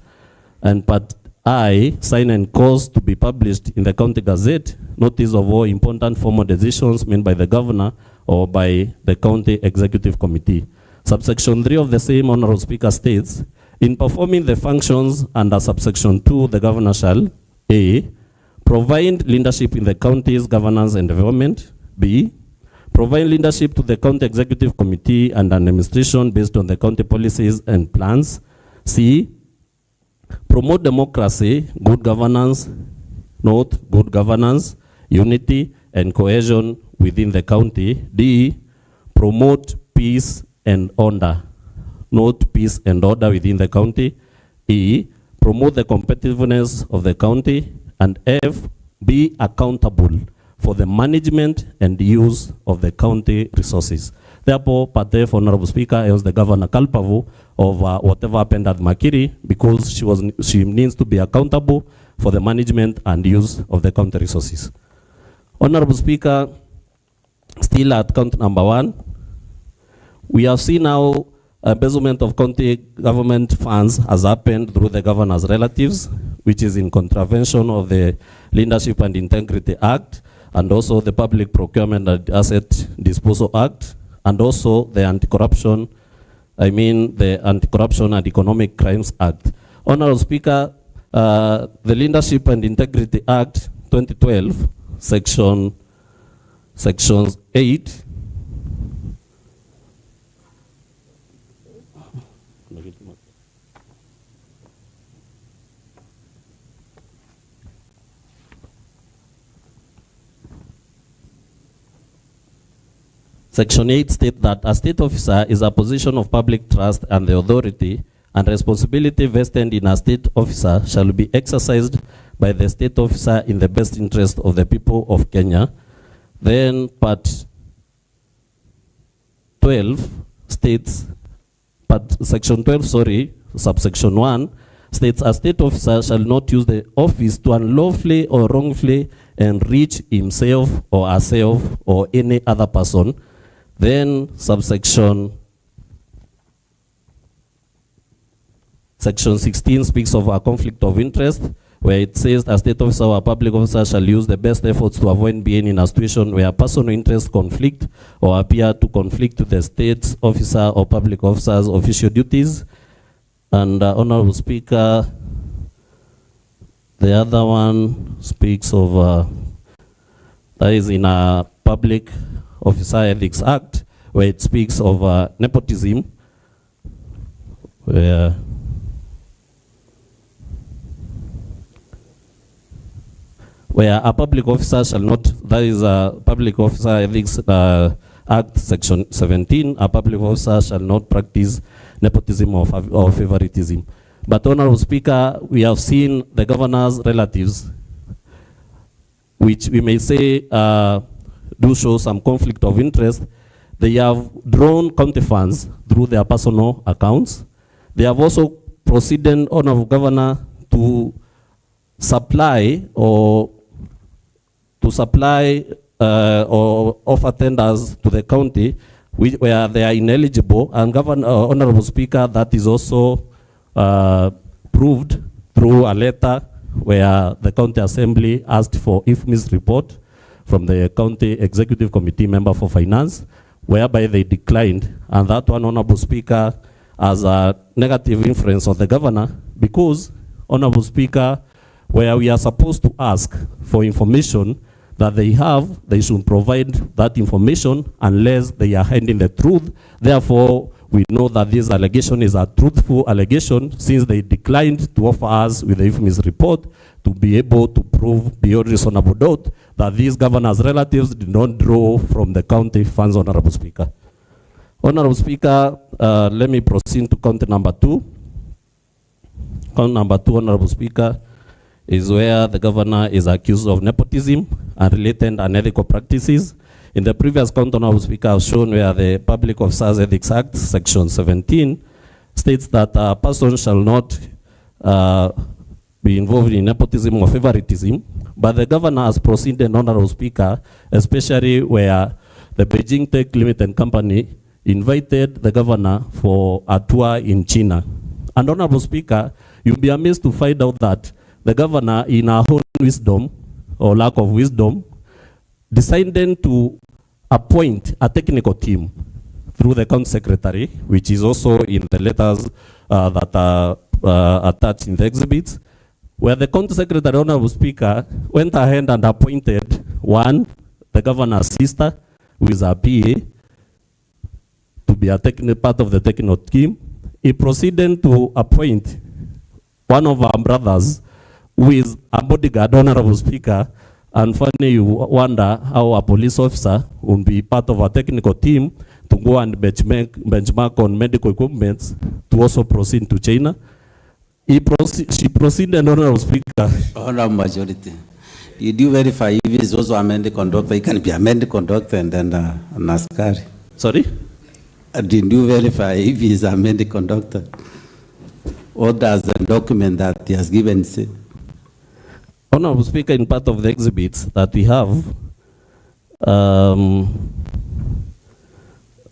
C: And Part I, sign and cause to be published in the County Gazette, notice of all important formal decisions made by the Governor or by the County Executive Committee. Subsection 3 of the same Honorable Speaker states, in performing the functions under subsection 2, the Governor shall A, provide leadership in the county's governance and development. B, provide leadership to the County Executive Committee and an administration based on the county policies and plans. C, promote democracy, good governance, unity, and cohesion within the county. D, promote peace and order, peace and order within the county. E, promote the competitiveness of the county. And F, be accountable for the management and use of the county resources. Therefore, Part F, Honorable Speaker, is the Governor culpable of whatever happened at Makiri, because she needs to be accountable for the management and use of the county resources. Honorable Speaker, still at count number 1, we have seen now embezzlement of county government funds has happened through the governor's relatives, which is in contravention of the Leadership and Integrity Act, and also the Public Procurement and Asset Disposal Act, and also the Anti-Corruption and Economic Crimes Act. Honorable Speaker, the Leadership and Integrity Act 2012, Section 8, Section 8 states that a state officer is a position of public trust, and the authority and responsibility vested in a state officer shall be exercised by the state officer in the best interest of the people of Kenya. Then Part 12 states, Section 12, subsection 1 states, a state officer shall not use the office to unlawfully or wrongfully enrich himself or herself or any other person. Then Section 16 speaks of a conflict of interest, where it says a state officer or a public officer shall use the best efforts to avoid being in a situation where personal interest conflict or appear to conflict with the state's officer or public officer's official duties. And Honorable Speaker, the other one speaks of, that is in a Public Officer Ethics Act, where it speaks of nepotism, where a public officer shall not, that is a Public Officer Ethics Act Section 17, a public officer shall not practice nepotism or favoritism. But Honorable Speaker, we have seen the governor's relatives, which we may say do show some conflict of interest. They have drawn county funds through their personal accounts. They have also proceeded, Honorable Governor, to supply or offer tenders to the county where they are ineligible. And Honorable Speaker, that is also proved through a letter where the County Assembly asked for IFMI's report from the County Executive Committee member for Finance, whereby they declined. And that one, Honorable Speaker, has a negative influence on the governor, because, Honorable Speaker, where we are supposed to ask for information that they have, they should provide that information unless they are hiding the truth. Therefore, we know that this allegation is a truthful allegation, since they declined to offer us with the IFMI's report to be able to prove beyond reasonable doubt that these governors' relatives did not draw from the county funds, Honorable Speaker. Honorable Speaker, let me proceed to count number 2. Count number 2, Honorable Speaker, is where the governor is accused of nepotism and related unethical practices. In the previous count, Honorable Speaker, I've shown where the Public Officers Ethics Act, Section 17, states that a person shall not be involved in nepotism or favoritism, but the governor has proceeded, Honorable Speaker, especially where the Beijing Tech Limited Company invited the governor for a tour in China. And Honorable Speaker, you'll be amazed to find out that the governor, in her own wisdom, or lack of wisdom, decided to appoint a technical team through the county secretary, which is also in the letters that are attached in the exhibits, where the county secretary, Honorable Speaker, went ahead and appointed one, the governor's sister, who is a PA, to be a part of the technical team. He proceeded to appoint one of our brothers, who is a bodyguard, Honorable Speaker, and funny, you wonder how a police officer will be part of a technical team to go and benchmark on medical equipment to also proceed to China. She proceeded, Honorable Speaker.
B: Honorable Majority, did you verify if he is also a medical doctor? He can be a medical doctor and then an askari.
C: Sorry?
B: Did you verify if he is a medical doctor? Or does the document that he has given say?
C: Honorable Speaker, in part of the exhibits that we have,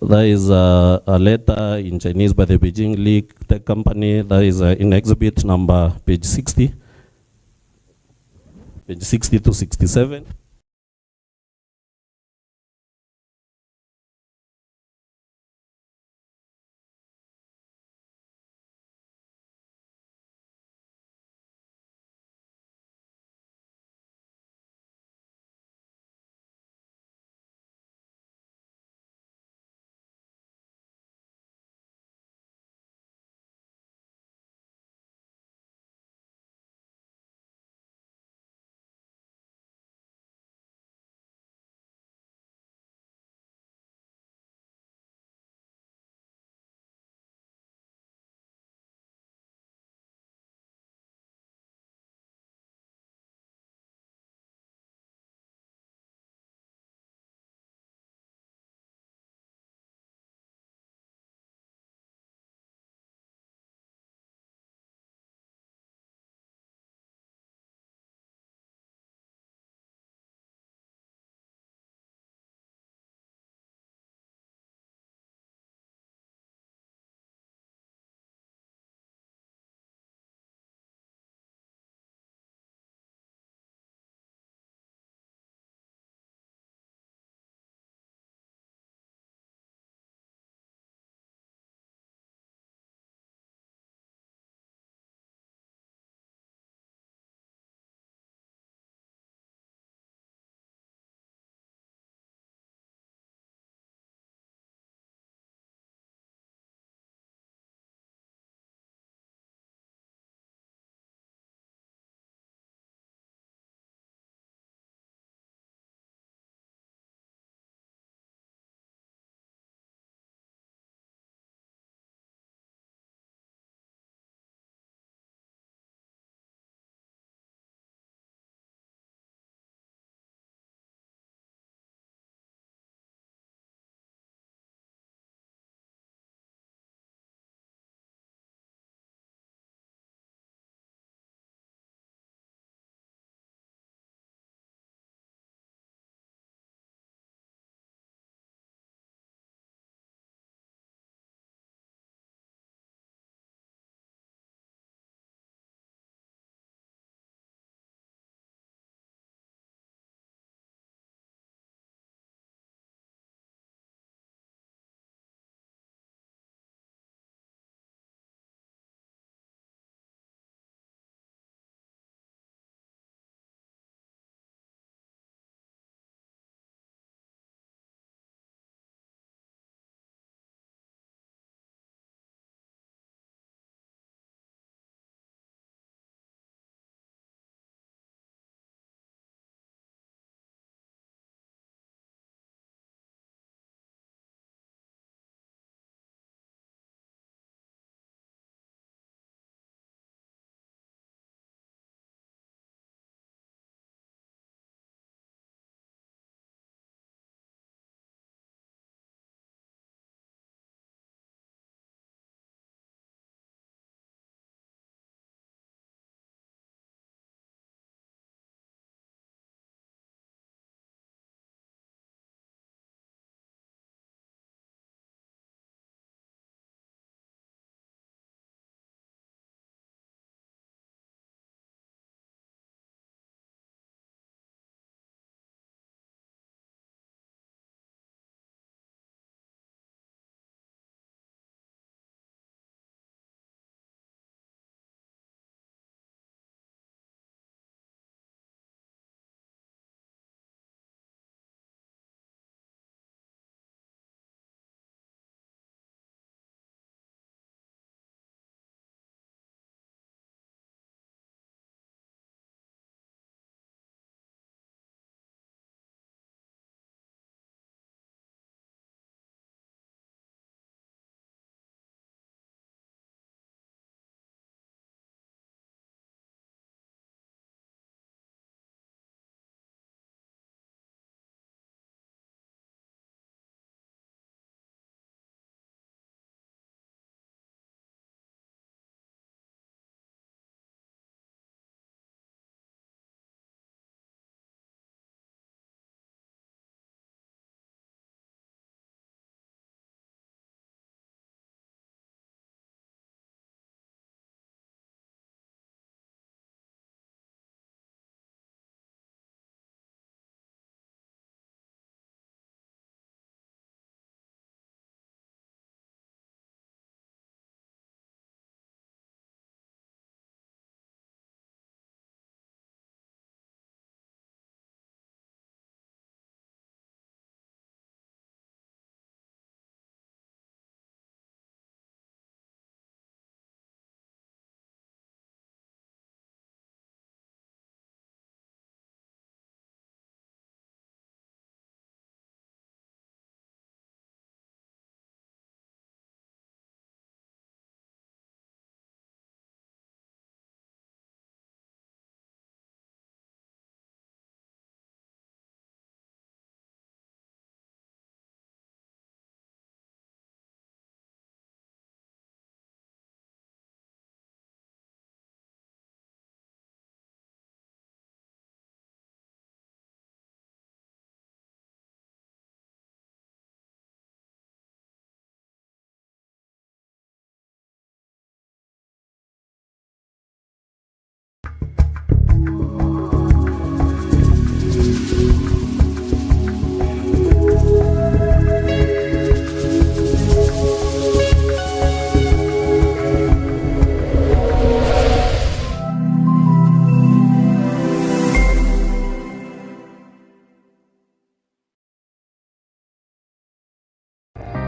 C: there is a letter in Chinese by the Beijing League Tech Company. That is in exhibit number page 60 to 67.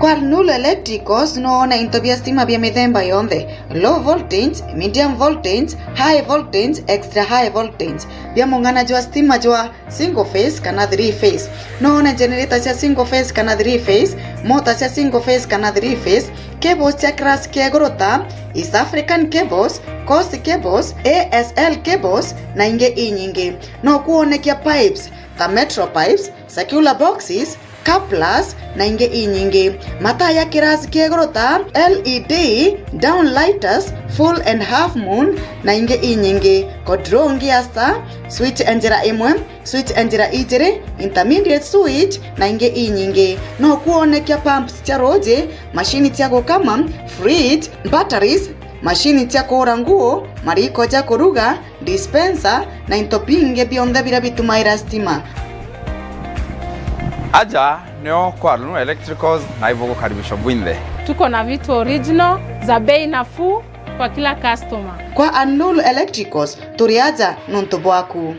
D: Kwa Nulu Electricals noona into bya stima bya mithemba yonthe, low voltage, medium voltage, high voltage, extra high voltage. Bya mung'anaji wa stima jwa single phase kana 3 phase. Noona generator cia single phase kana 3 phase, motor cia single phase kana 3 phase, cables cia class kia gorota, East African cables, Coast cables, ASL cables na inge inyingi. No kuonekia pipes, ta metro pipes, circular boxes, couplers na inge inyingi. Mataa ya kirasi kia gorota, LED, downlighters, full and half moon na inge inyingi. Control gear, switch enjira imwe, switch enjira ijiri, intermediate switch na inge inyingi. No kuonekia pumps cia roje, machine cia gukama, fridge, batteries, machine cia kura nguo, mariko cia kuruga, dispenser na into binge bionthe bira bitumaira stima.
E: Aja neo kwa Nulu Electricals na hivyo kukaribisha bwinde.
F: Tuko na vitu original za bei nafuu kwa kila customer.
D: Kwa Nulu Electricals turiaja nuntu bwaku.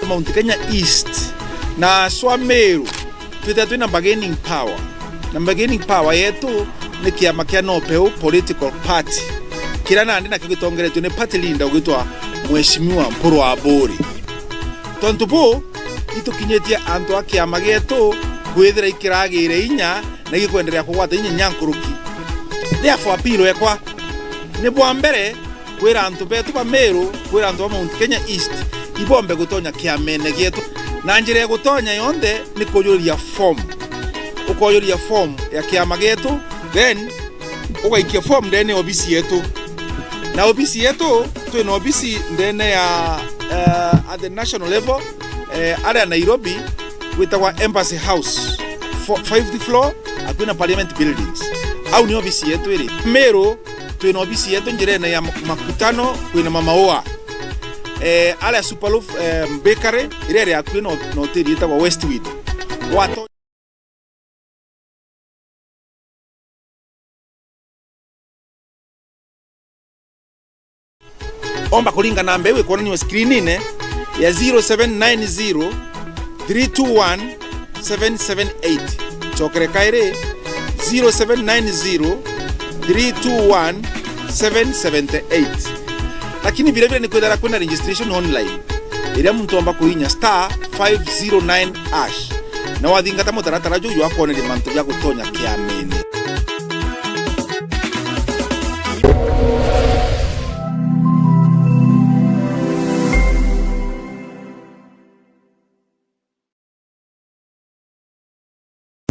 G: Mount Kenya East na Meru twina bargaining power. Na bargaining power yetu ni kiama kia nopeu political party. Kila nandi na kigitongeretwe ni party leader ugitwa Mheshimiwa Mpuru wa Bori. Tontubu itukinyetia antu a kiama getu kwithira ikiragire inya na gikwenderea kugwata inya nyankuruki. Therefore apilo yakwa ni bwa mbere kwira antu betu ba Meru, kwira antu ba Mount Kenya East ibombe gutonya kiamene getu. Na njira ya gutonya yonde ni kuyuria form. Ukoyuria form ya kiama getu, then ugaikia form ndene obisi yetu. Na obisi yetu twina obisi ndene ya at the national level area Nairobi witwa Embassy House 50th floor akwina parliament buildings. Au ni obisi yetu iri. Meru twina obisi yetu njirene ya makutano kwina mamaoa. Ala Superloaf bakery ire ya kwina hoteli ita wa Westwood. Wato omba kulinga namba ewe kwa nini wa screen ine ya 0790 321 778. Chokere kaire 0790 321 778. Lakini vile vile ni kwenda kwenda registration online. Ile mtu amba kuhinya *509#. Na wadhingata mutaratara juju wako ne mantu ya kutonya kiamene.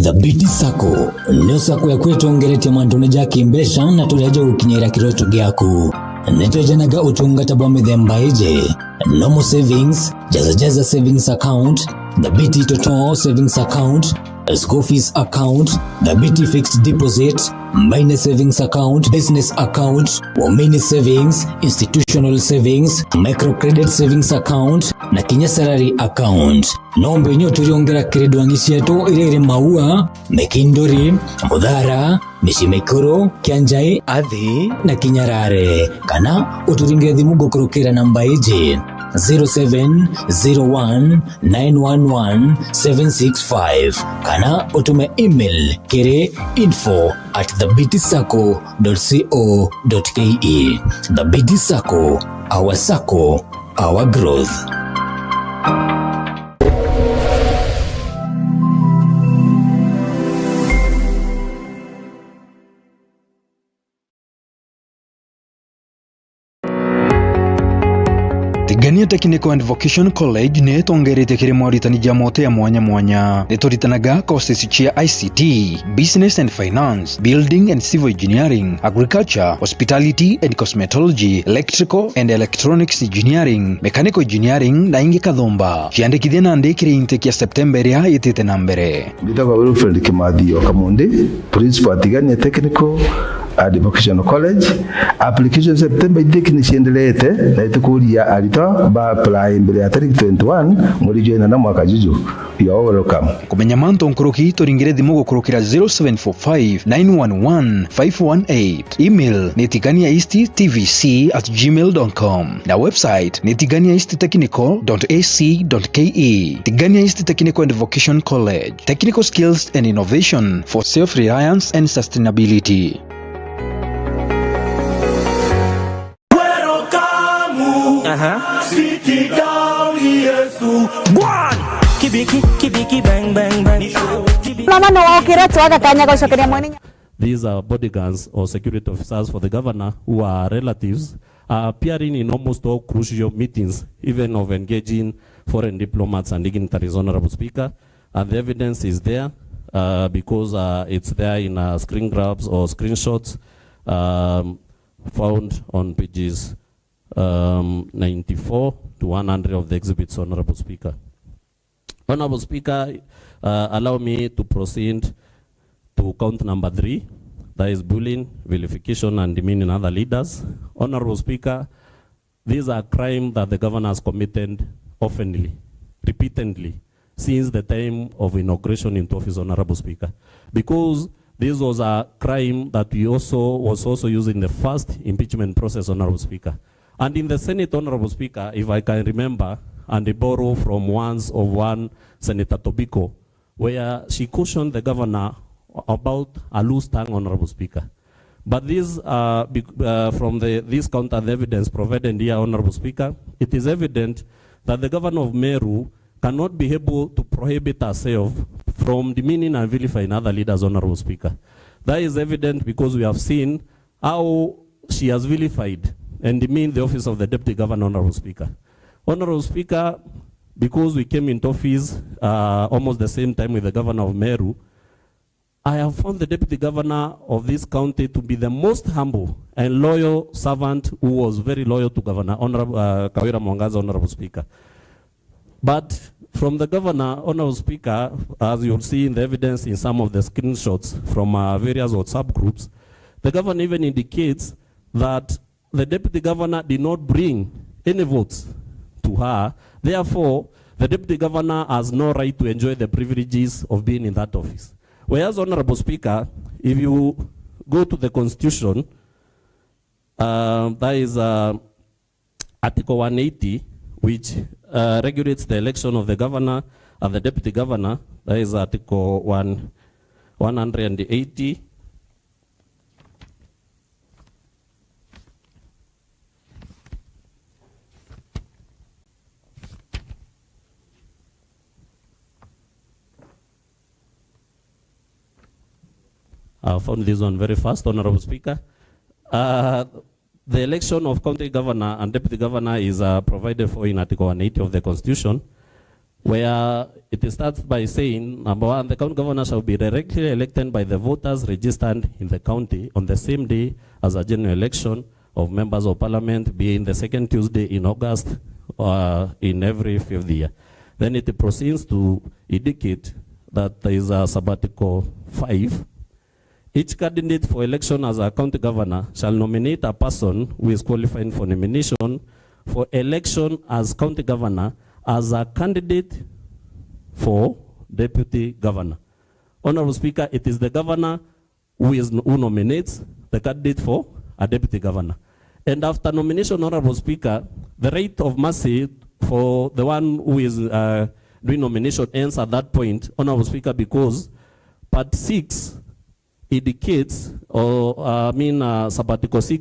H: The BT Sacco ndio sako ya kwetu ongeretia mantone jaki mbesha na tuleje ukinyera kiroto gyaku netejenaga utungata bwa mithemba ije normal savings jaza savings account, the BT Total savings account, school fees account, the BT fixed deposit, minor savings account, business account, women savings, institutional savings, microcredit savings account na kinya salary account. Nombe nyo tuliongera kredo angisieto irere maua, mekindori, mudhara, mishimekuro, kianjai, adhi na kinyarare. Kana uturinge dhimu gokorokera namba ije 0701911765. Kana utume email kere info@thebtsacco.co.ke. The BT Sacco, our Sacco, our growth.
I: Tigania Technical and Vocational College ne tongerete kire moritani jamote ya mwanya netoritanaga courses chia ICT, Business and Finance, Building and Civil Engineering, Agriculture, Hospitality and Cosmetology, Electrical and Electronics Engineering, Mechanical Engineering na ingi kathomba ciandikithia na ndikire intake ya September ya yitete na mbere.
J: Nditagwa Wilfred Kimathi Okamunde, Principal Tigania Technical Vocational College. Application September ni siendelete na itukuria alito ba apply mbele ya tariki 21 muri joina na mwaka juju. You are welcome.
I: Kumenya manto nkoroki toringire thimu gukurukira 0745 911 518. Email netiganiaistttvc@gmail.com. Na website netiganiaisttechnical.ac.ke. Tigania East Technical and Vocational College. Technical skills and innovation for self-reliance and sustainability.
C: These are bodyguards or security officers for the governor who are relatives, are appearing in almost all crucial meetings, even of engaging foreign diplomats and dignitaries, Honorable Speaker. And the evidence is there because it's there in screen grabs or screenshots found on pages 94 to 100 of the exhibits, Honorable Speaker. Honorable Speaker, allow me to proceed to count number 3, that is bullying, vilification, and demeaning other leaders. Honorable Speaker, these are crimes that the governor has committed oftenly, repeatedly, since the time of inauguration into office, Honorable Speaker. Because this was a crime that was also used in the first impeachment process, Honorable Speaker. And in the Senate, Honorable Speaker, if I can remember, and I borrow from one Senator Tobiko, where she cautioned the governor about a loose tongue, Honorable Speaker. But this, from this counter evidence provided here, Honorable Speaker, it is evident that the governor of Meru cannot be able to prohibit herself from demeaning and vilifying other leaders, Honorable Speaker. That is evident because we have seen how she has vilified and demeaned the office of the Deputy Governor, Honorable Speaker. Honorable Speaker, because we came into office almost the same time with the governor of Meru, I have found the Deputy Governor of this county to be the most humble and loyal servant who was very loyal to Governor Honorable MWANGAZA, Honorable Speaker. But from the Governor, Honorable Speaker, as you'll see in the evidence in some of the screenshots from various WhatsApp groups, the Governor even indicates that the Deputy Governor did not bring any votes to her. Therefore, the Deputy Governor has no right to enjoy the privileges of being in that office. Whereas, Honorable Speaker, if you go to the Constitution, that is Article 180, which regulates the election of the governor and the deputy governor, that is Article 180. I found this one very fast, Honorable Speaker. The election of county governor and deputy governor is provided for in Article 180 of the Constitution, where it starts by saying, number 1, the county governor shall be directly elected by the voters registered in the county on the same day as a general election of members of parliament, being the second Tuesday in August in every 5th year. Then it proceeds to indicate that there is a sub-article 5. Each candidate for election as a county governor shall nominate a person who is qualified for nomination for election as county governor as a candidate for deputy governor. Honorable Speaker, it is the governor who nominates the candidate for a deputy governor. And after nomination, Honorable Speaker, the right of mercy for the one who is doing nomination ends at that point, Honorable Speaker, because Part 6 indicates, or sub-article 6